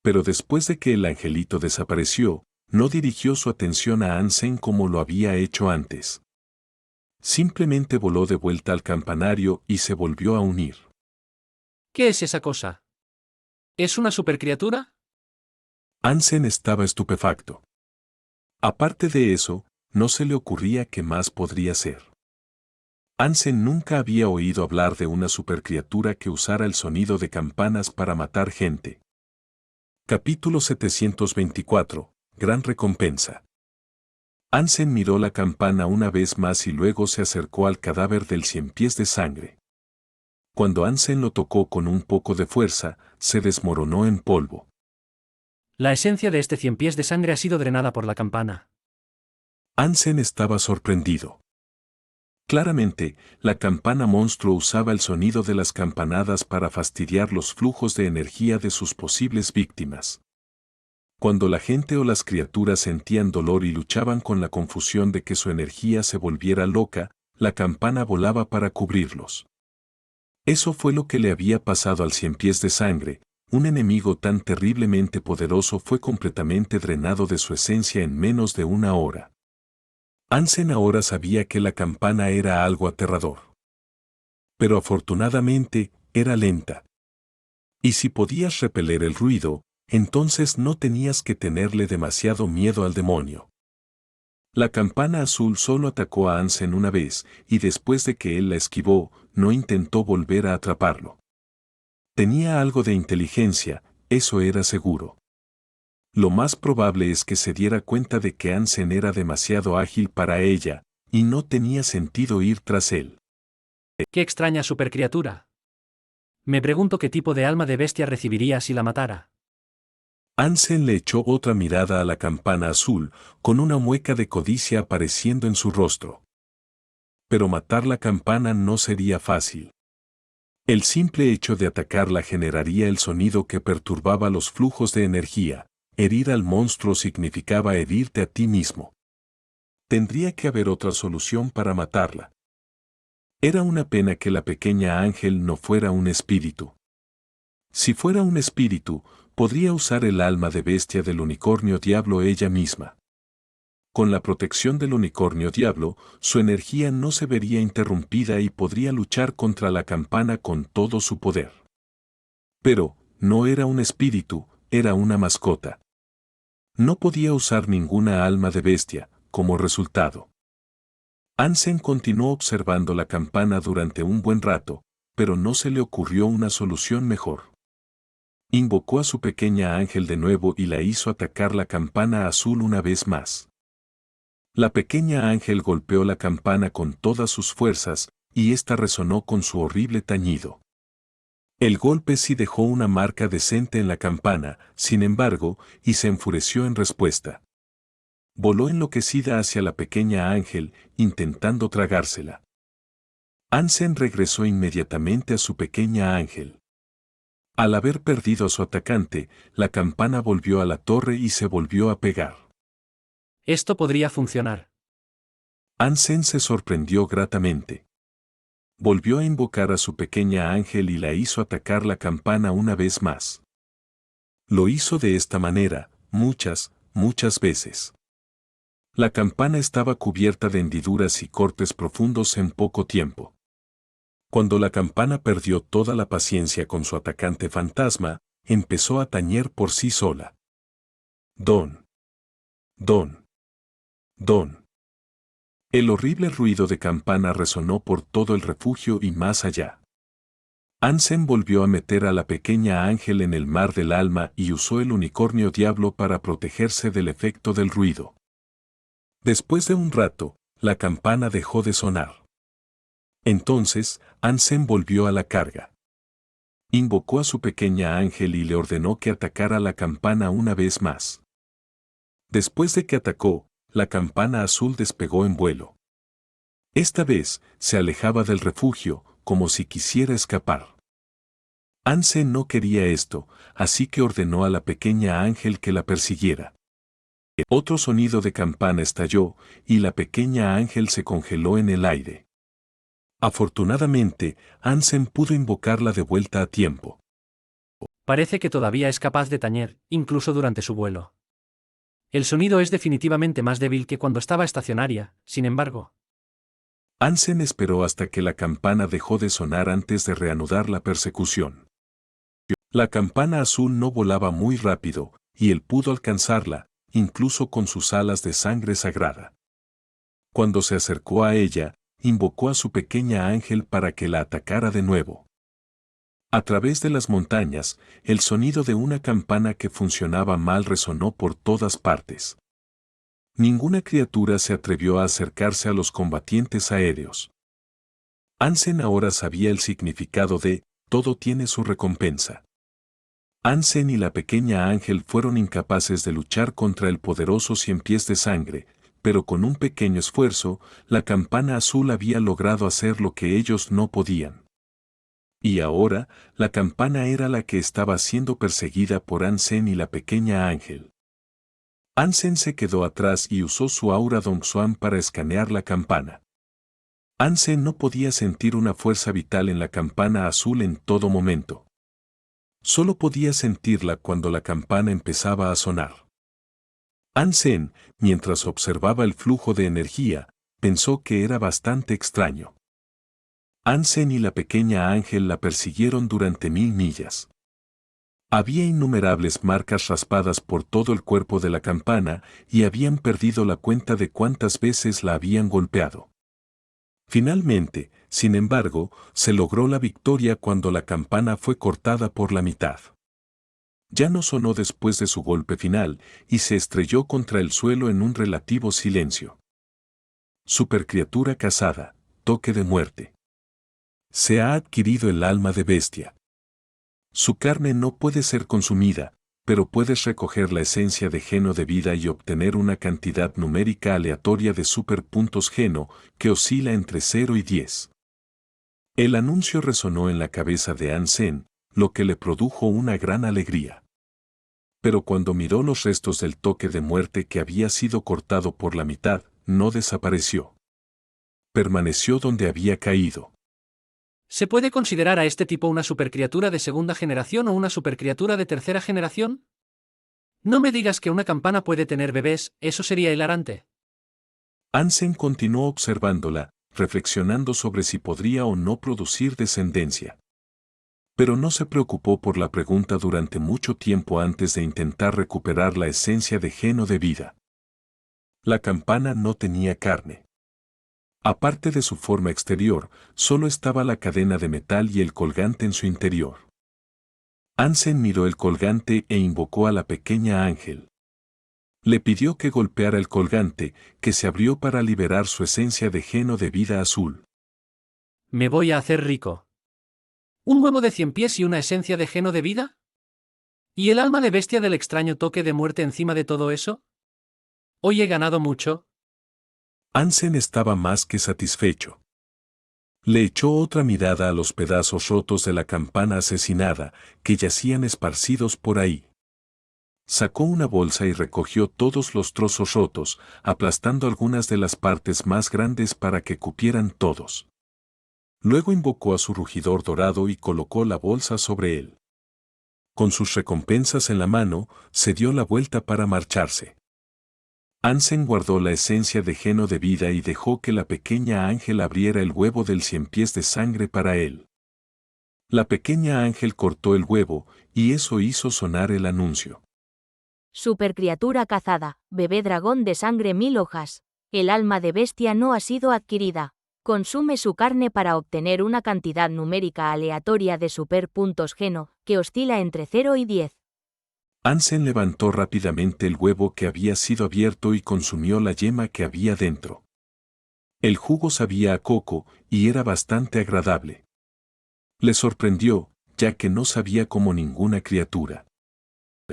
Speaker 1: Pero después de que el angelito desapareció, no dirigió su atención a Ansem como lo había hecho antes. Simplemente voló de vuelta al campanario y se volvió a unir.
Speaker 5: ¿Qué es esa cosa? ¿Es una supercriatura?
Speaker 1: Ansem estaba estupefacto. Aparte de eso, no se le ocurría qué más podría ser. Ansem nunca había oído hablar de una supercriatura que usara el sonido de campanas para matar gente. Capítulo 724. Gran recompensa. Ansem miró la campana una vez más y luego se acercó al cadáver del ciempiés de sangre. Cuando Ansem lo tocó con un poco de fuerza, se desmoronó en polvo.
Speaker 5: La esencia de este ciempiés de sangre ha sido drenada por la campana.
Speaker 1: Ansem estaba sorprendido. Claramente, la campana monstruo usaba el sonido de las campanadas para fastidiar los flujos de energía de sus posibles víctimas. Cuando la gente o las criaturas sentían dolor y luchaban con la confusión de que su energía se volviera loca, la campana volaba para cubrirlos. Eso fue lo que le había pasado al ciempiés de sangre. Un enemigo tan terriblemente poderoso fue completamente drenado de su esencia en menos de una hora. Ansem ahora sabía que la campana era algo aterrador. Pero afortunadamente, era lenta. Y si podías repeler el ruido, entonces no tenías que tenerle demasiado miedo al demonio. La campana azul solo atacó a Ansem una vez, y después de que él la esquivó, no intentó volver a atraparlo. Tenía algo de inteligencia, eso era seguro. Lo más probable es que se diera cuenta de que Ansem era demasiado ágil para ella, y no tenía sentido ir tras él.
Speaker 5: ¡Qué extraña supercriatura! Me pregunto qué tipo de alma de bestia recibiría si la matara.
Speaker 1: Ansem le echó otra mirada a la campana azul, con una mueca de codicia apareciendo en su rostro. Pero matar la campana no sería fácil. El simple hecho de atacarla generaría el sonido que perturbaba los flujos de energía. Herir al monstruo significaba herirte a ti mismo. Tendría que haber otra solución para matarla. Era una pena que la pequeña Ángel no fuera un espíritu. Si fuera un espíritu, podría usar el alma de bestia del unicornio diablo ella misma. Con la protección del unicornio diablo, su energía no se vería interrumpida y podría luchar contra la campana con todo su poder. Pero, no era un espíritu, era una mascota. No podía usar ninguna alma de bestia, como resultado. Ansem continuó observando la campana durante un buen rato, pero no se le ocurrió una solución mejor. Invocó a su pequeña Ángel de nuevo y la hizo atacar la campana azul una vez más. La pequeña Ángel golpeó la campana con todas sus fuerzas, y ésta resonó con su horrible tañido. El golpe sí dejó una marca decente en la campana, sin embargo, y se enfureció en respuesta. Voló enloquecida hacia la pequeña Ángel, intentando tragársela. Ansem regresó inmediatamente a su pequeña Ángel. Al haber perdido a su atacante, la campana volvió a la torre y se volvió a pegar.
Speaker 5: Esto podría funcionar.
Speaker 1: Ansem se sorprendió gratamente. Volvió a invocar a su pequeña Ángel y la hizo atacar la campana una vez más. Lo hizo de esta manera, muchas veces. La campana estaba cubierta de hendiduras y cortes profundos en poco tiempo. Cuando la campana perdió toda la paciencia con su atacante fantasma, empezó a tañer por sí sola. Don. Don. Don. El horrible ruido de campana resonó por todo el refugio y más allá. Ansem volvió a meter a la pequeña Ángel en el mar del alma y usó el unicornio diablo para protegerse del efecto del ruido. Después de un rato, la campana dejó de sonar. Entonces, Ansem volvió a la carga. Invocó a su pequeña Ángel y le ordenó que atacara la campana una vez más. Después de que atacó, la campana azul despegó en vuelo. Esta vez, se alejaba del refugio, como si quisiera escapar. Ansem no quería esto, así que ordenó a la pequeña Ángel que la persiguiera. Otro sonido de campana estalló, y la pequeña Ángel se congeló en el aire. Afortunadamente, Ansem pudo invocarla de vuelta a tiempo.
Speaker 5: Parece que todavía es capaz de tañer, incluso durante su vuelo. El sonido es definitivamente más débil que cuando estaba estacionaria, sin embargo.
Speaker 1: Ansem esperó hasta que la campana dejó de sonar antes de reanudar la persecución. La campana azul no volaba muy rápido, y él pudo alcanzarla, incluso con sus alas de sangre sagrada. Cuando se acercó a ella, invocó a su pequeña Ángel para que la atacara de nuevo. A través de las montañas, el sonido de una campana que funcionaba mal resonó por todas partes. Ninguna criatura se atrevió a acercarse a los combatientes aéreos. Ansem ahora sabía el significado de todo tiene su recompensa. Ansem y la pequeña Ángel fueron incapaces de luchar contra el poderoso Cien Pies de Sangre, pero con un pequeño esfuerzo, la campana azul había logrado hacer lo que ellos no podían. Y ahora, la campana era la que estaba siendo perseguida por Ansem y la pequeña Ángel. Ansem se quedó atrás y usó su aura Dongsuan para escanear la campana. Ansem no podía sentir una fuerza vital en la campana azul en todo momento. Solo podía sentirla cuando la campana empezaba a sonar. Ansem, mientras observaba el flujo de energía, pensó que era bastante extraño. Ansem y la pequeña Ángel la persiguieron durante 1000 millas. Había innumerables marcas raspadas por todo el cuerpo de la campana y habían perdido la cuenta de cuántas veces la habían golpeado. Finalmente, sin embargo, se logró la victoria cuando la campana fue cortada por la mitad. Ya no sonó después de su golpe final y se estrelló contra el suelo en un relativo silencio. Supercriatura cazada, toque de muerte. Se ha adquirido el alma de bestia. Su carne no puede ser consumida, pero puedes recoger la esencia de geno de vida y obtener una cantidad numérica aleatoria de superpuntos geno que oscila entre 0 y 10. El anuncio resonó en la cabeza de Ansem, lo que le produjo una gran alegría. Pero cuando miró los restos del toque de muerte que había sido cortado por la mitad, no desapareció. Permaneció donde había caído.
Speaker 5: ¿Se puede considerar a este tipo una supercriatura de segunda generación o una supercriatura de tercera generación? No me digas que una campana puede tener bebés, eso sería hilarante.
Speaker 1: Ansem continuó observándola, reflexionando sobre si podría o no producir descendencia. Pero no se preocupó por la pregunta durante mucho tiempo antes de intentar recuperar la esencia de gen o de vida. La campana no tenía carne. Aparte de su forma exterior, solo estaba la cadena de metal y el colgante en su interior. Ansem miró el colgante e invocó a la pequeña ángel. Le pidió que golpeara el colgante, que se abrió para liberar su esencia de gen o de vida azul.
Speaker 5: Me voy a hacer rico. ¿Un huevo de 100 pies y una esencia de geno de vida? ¿Y el alma de bestia del extraño toque de muerte encima de todo eso? ¿Hoy he ganado mucho?
Speaker 1: Ansem estaba más que satisfecho. Le echó otra mirada a los pedazos rotos de la campana asesinada, que yacían esparcidos por ahí. Sacó una bolsa y recogió todos los trozos rotos, aplastando algunas de las partes más grandes para que cupieran todos. Luego invocó a su rugidor dorado y colocó la bolsa sobre él. Con sus recompensas en la mano, se dio la vuelta para marcharse. Ansem guardó la esencia de geno de vida y dejó que la pequeña ángel abriera el huevo del 100 pies de sangre para él. La pequeña ángel cortó el huevo, y eso hizo sonar el anuncio.
Speaker 6: Supercriatura cazada, bebé dragón de sangre 1000 hojas. El alma de bestia no ha sido adquirida. Consume su carne para obtener una cantidad numérica aleatoria de superpuntos geno, que oscila entre 0 y 10.
Speaker 1: Ansem levantó rápidamente el huevo que había sido abierto y consumió la yema que había dentro. El jugo sabía a coco y era bastante agradable. Le sorprendió, ya que no sabía como ninguna criatura.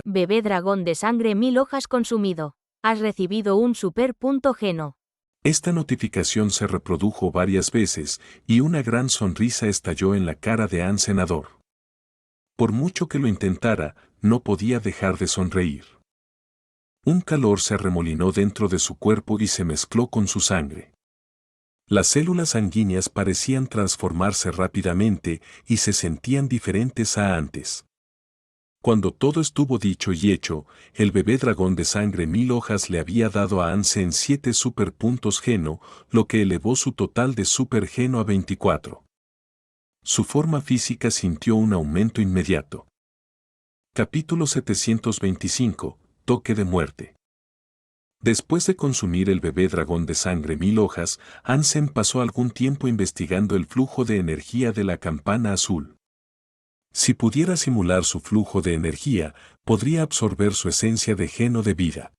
Speaker 6: Bebé dragón de sangre 1000 hojas consumido. Has recibido un superpunto geno.
Speaker 1: Esta notificación se reprodujo varias veces y una gran sonrisa estalló en la cara de Ansem. Por mucho que lo intentara, no podía dejar de sonreír. Un calor se arremolinó dentro de su cuerpo y se mezcló con su sangre. Las células sanguíneas parecían transformarse rápidamente y se sentían diferentes a antes. Cuando todo estuvo dicho y hecho, el bebé dragón de sangre 1000 hojas le había dado a Ansem 7 superpuntos geno, lo que elevó su total de supergeno a 24. Su forma física sintió un aumento inmediato. Capítulo 725, Toque de muerte. Después de consumir el bebé dragón de sangre 1000 hojas, Ansem pasó algún tiempo investigando el flujo de energía de la campana azul. Si pudiera simular su flujo de energía, podría absorber su esencia de geno de vida.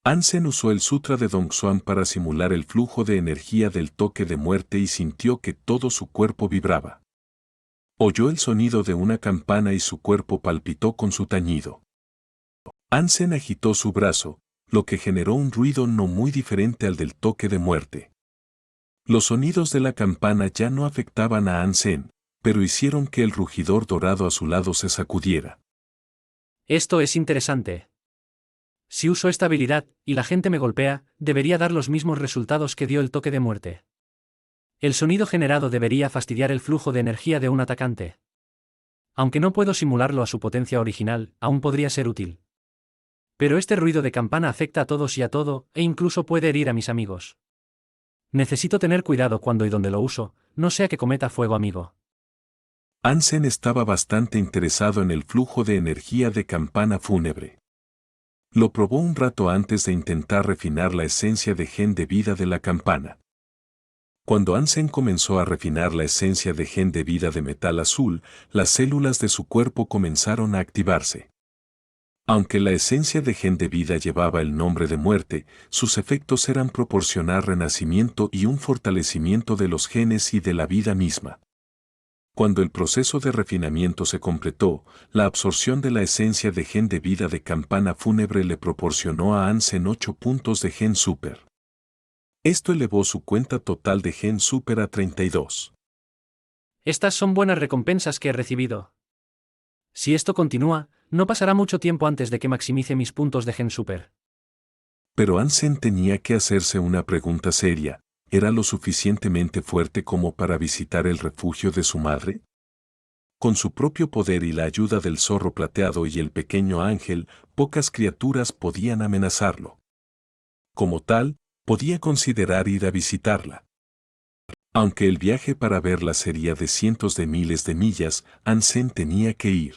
Speaker 1: Ansem usó el Sutra de Dongsuan para simular el flujo de energía del toque de muerte y sintió que todo su cuerpo vibraba. Oyó el sonido de una campana y su cuerpo palpitó con su tañido. Ansem agitó su brazo, lo que generó un ruido no muy diferente al del toque de muerte. Los sonidos de la campana ya no afectaban a Ansem, pero hicieron que el rugidor dorado a su lado se sacudiera.
Speaker 5: Esto es interesante. Si uso esta habilidad, y la gente me golpea, debería dar los mismos resultados que dio el toque de muerte. El sonido generado debería fastidiar el flujo de energía de un atacante. Aunque no puedo simularlo a su potencia original, aún podría ser útil. Pero este ruido de campana afecta a todos y a todo, e incluso puede herir a mis amigos. Necesito tener cuidado cuando y donde lo uso, no sea que cometa fuego amigo.
Speaker 1: Ansem estaba bastante interesado en el flujo de energía de campana fúnebre. Lo probó un rato antes de intentar refinar la esencia de gen de vida de la campana. Cuando Ansem comenzó a refinar la esencia de gen de vida de metal azul, las células de su cuerpo comenzaron a activarse. Aunque la esencia de gen de vida llevaba el nombre de muerte, sus efectos eran proporcionar renacimiento y un fortalecimiento de los genes y de la vida misma. Cuando el proceso de refinamiento se completó, la absorción de la esencia de gen de vida de campana fúnebre le proporcionó a Ansem 8 puntos de gen super. Esto elevó su cuenta total de gen super a 32.
Speaker 5: Estas son buenas recompensas que he recibido. Si esto continúa, no pasará mucho tiempo antes de que maximice mis puntos de gen super.
Speaker 1: Pero Ansem tenía que hacerse una pregunta seria. ¿era lo suficientemente fuerte como para visitar el refugio de su madre? Con su propio poder y la ayuda del zorro plateado y el pequeño ángel, pocas criaturas podían amenazarlo. Como tal, podía considerar ir a visitarla. Aunque el viaje para verla sería de cientos de miles de millas, Ansem tenía que ir.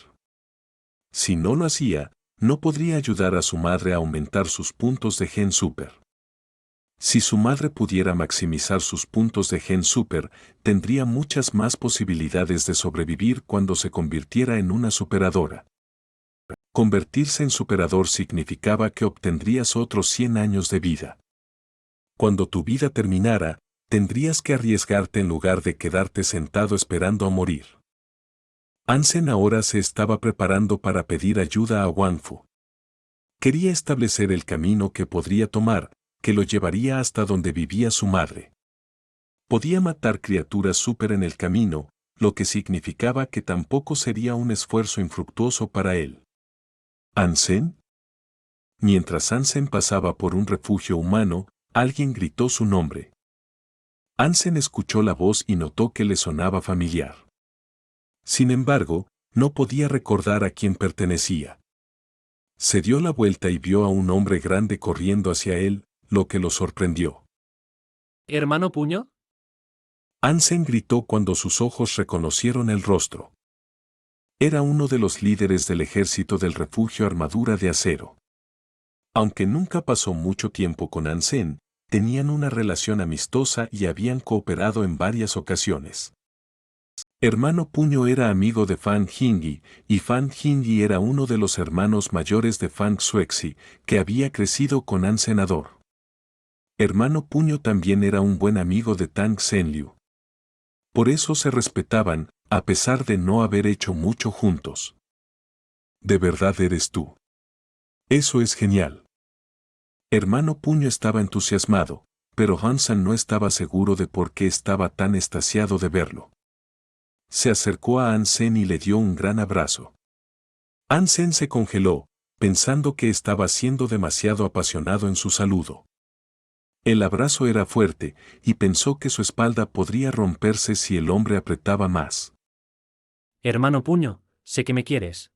Speaker 1: Si no lo hacía, no podría ayudar a su madre a aumentar sus puntos de Gen Super. Si su madre pudiera maximizar sus puntos de Gen Super, tendría muchas más posibilidades de sobrevivir cuando se convirtiera en una superadora. Convertirse en superador significaba que obtendrías otros 100 años de vida. Cuando tu vida terminara, tendrías que arriesgarte en lugar de quedarte sentado esperando a morir. Ansem ahora se estaba preparando para pedir ayuda a Wangfu. Quería establecer el camino que podría tomar, que lo llevaría hasta donde vivía su madre. Podía matar criaturas súper en el camino, lo que significaba que tampoco sería un esfuerzo infructuoso para él. ¿Ansem? Mientras Ansem pasaba por un refugio humano, alguien gritó su nombre. Ansem escuchó la voz y notó que le sonaba familiar. Sin embargo, no podía recordar a quién pertenecía. Se dio la vuelta y vio a un hombre grande corriendo hacia él, lo que lo sorprendió.
Speaker 5: ¿Hermano Puño?
Speaker 1: Ansem gritó cuando sus ojos reconocieron el rostro. Era uno de los líderes del ejército del refugio Armadura de Acero. Aunque nunca pasó mucho tiempo con Ansem, tenían una relación amistosa y habían cooperado en varias ocasiones. Hermano Puño era amigo de Fan Jingyi, y Fan Jingyi era uno de los hermanos mayores de Fan Xuexi, que había crecido con An Senador. Hermano Puño también era un buen amigo de Tang Senliu. Por eso se respetaban, a pesar de no haber hecho mucho juntos. ¿De verdad eres tú? Eso es genial. Hermano Puño estaba entusiasmado, pero Hansen no estaba seguro de por qué estaba tan extasiado de verlo. Se acercó a Ansem y le dio un gran abrazo. Ansem se congeló, pensando que estaba siendo demasiado apasionado en su saludo. El abrazo era fuerte, y pensó que su espalda podría romperse si el hombre apretaba más.
Speaker 5: Hermano Puño, sé que me quieres.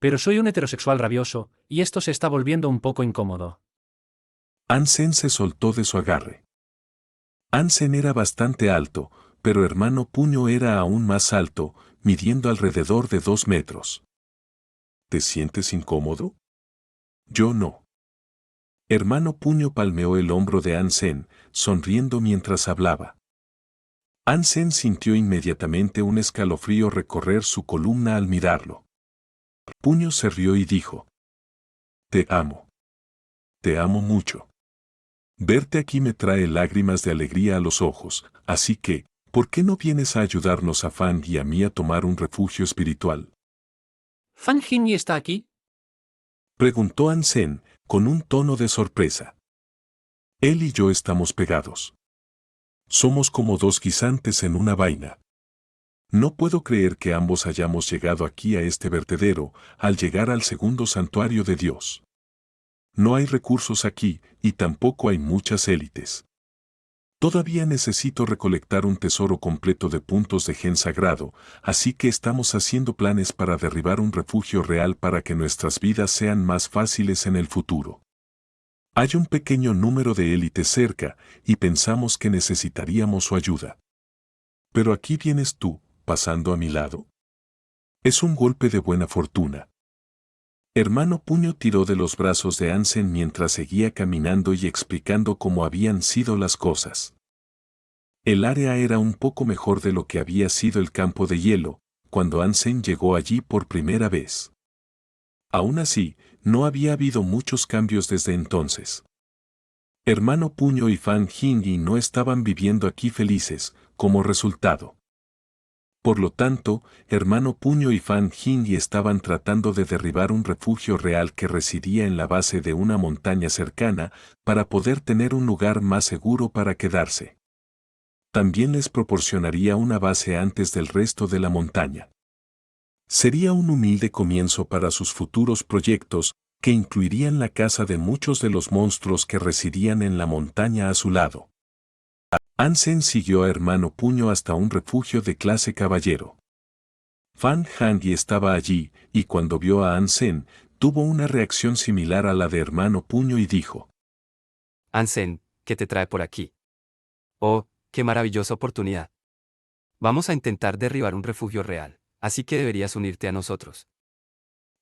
Speaker 5: Pero soy un heterosexual rabioso, y esto se está volviendo un poco incómodo.
Speaker 1: Ansem se soltó de su agarre. Ansem era bastante alto, pero Hermano Puño era aún más alto, midiendo alrededor de 2 metros. ¿Te sientes incómodo? Yo no. Hermano Puño palmeó el hombro de Ansem, sonriendo mientras hablaba. Ansem sintió inmediatamente un escalofrío recorrer su columna al mirarlo. Puño se rió y dijo: Te amo. Te amo mucho. Verte aquí me trae lágrimas de alegría a los ojos, así que, ¿por qué no vienes a ayudarnos a Fan y a mí a tomar un refugio espiritual?
Speaker 5: ¿Fan Jingyi está aquí?
Speaker 1: Preguntó Ansem, con un tono de sorpresa. Él y yo estamos pegados. Somos como 2 guisantes en una vaina. No puedo creer que ambos hayamos llegado aquí a este vertedero, al llegar al segundo santuario de Dios. No hay recursos aquí, y tampoco hay muchas élites. Todavía necesito recolectar un tesoro completo de puntos de gen sagrado, así que estamos haciendo planes para derribar un refugio real para que nuestras vidas sean más fáciles en el futuro. Hay un pequeño número de élites cerca, y pensamos que necesitaríamos su ayuda. Pero aquí vienes tú, pasando a mi lado. Es un golpe de buena fortuna. Hermano Puño tiró de los brazos de Ansem mientras seguía caminando y explicando cómo habían sido las cosas. El área era un poco mejor de lo que había sido el campo de hielo, cuando Ansem llegó allí por primera vez. Aún así, no había habido muchos cambios desde entonces. Hermano Puño y Fan Jingyi no estaban viviendo aquí felices, como resultado. Por lo tanto, Hermano Puño y Fan Jingyi estaban tratando de derribar un refugio real que residía en la base de una montaña cercana, para poder tener un lugar más seguro para quedarse. También les proporcionaría una base antes del resto de la montaña. Sería un humilde comienzo para sus futuros proyectos, que incluirían la casa de muchos de los monstruos que residían en la montaña a su lado. Hansen siguió a Hermano Puño hasta un refugio de clase caballero. Fan Hangui estaba allí, y cuando vio a Hansen, tuvo una reacción similar a la de Hermano Puño y dijo:
Speaker 7: Hansen, ¿qué te trae por aquí? Oh, qué maravillosa oportunidad. Vamos a intentar derribar un refugio real, así que deberías unirte a nosotros.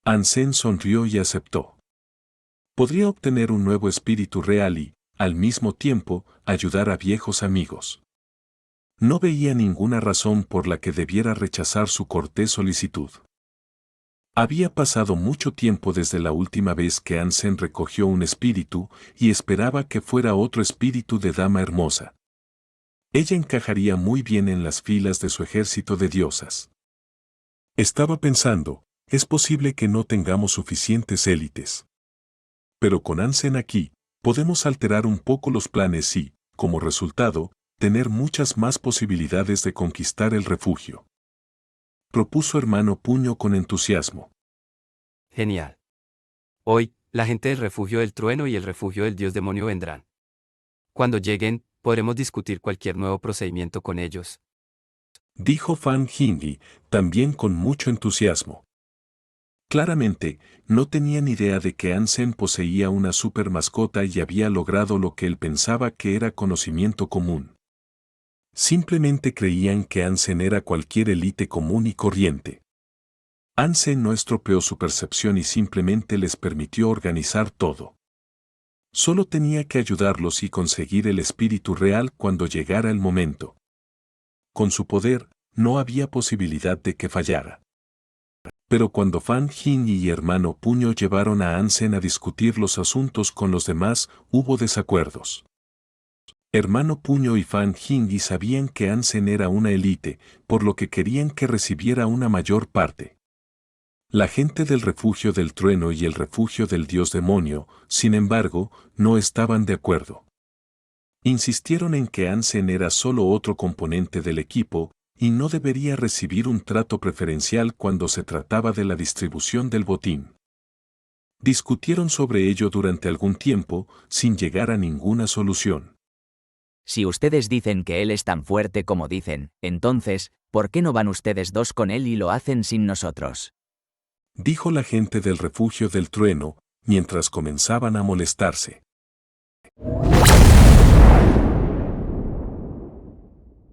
Speaker 1: Hansen sonrió y aceptó. Podría obtener un nuevo espíritu real y, al mismo tiempo, ayudar a viejos amigos. No veía ninguna razón por la que debiera rechazar su cortés solicitud. Había pasado mucho tiempo desde la última vez que Hansen recogió un espíritu y esperaba que fuera otro espíritu de dama hermosa. Ella encajaría muy bien en las filas de su ejército de diosas. Estaba pensando, es posible que no tengamos suficientes élites. Pero con Hansen aquí, podemos alterar un poco los planes y, como resultado, tener muchas más posibilidades de conquistar el refugio. Propuso Hermano Puño con entusiasmo.
Speaker 7: Genial. Hoy, la gente del refugio del trueno y el refugio del dios demonio vendrán. Cuando lleguen, podremos discutir cualquier nuevo procedimiento con ellos.
Speaker 1: Dijo Fan Hingyi, también con mucho entusiasmo. Claramente, no tenía ni idea de que Hansen poseía una super mascota y había logrado lo que él pensaba que era conocimiento común. Simplemente creían que Hansen era cualquier élite común y corriente. Hansen no estropeó su percepción y simplemente les permitió organizar todo. Solo tenía que ayudarlos y conseguir el espíritu real cuando llegara el momento. Con su poder, no había posibilidad de que fallara. Pero cuando Fan Hingyi y Hermano Puño llevaron a Hansen a discutir los asuntos con los demás, hubo desacuerdos. Hermano Puño y Fan Hingyi sabían que Hansen era una élite, por lo que querían que recibiera una mayor parte. La gente del refugio del trueno y el refugio del dios demonio, sin embargo, no estaban de acuerdo. Insistieron en que Hansen era solo otro componente del equipo, y no debería recibir un trato preferencial cuando se trataba de la distribución del botín. Discutieron sobre ello durante algún tiempo, sin llegar a ninguna solución.
Speaker 4: Si ustedes dicen que él es tan fuerte como dicen, entonces, ¿por qué no van ustedes dos con él y lo hacen sin nosotros?
Speaker 1: Dijo la gente del refugio del trueno, mientras comenzaban a molestarse.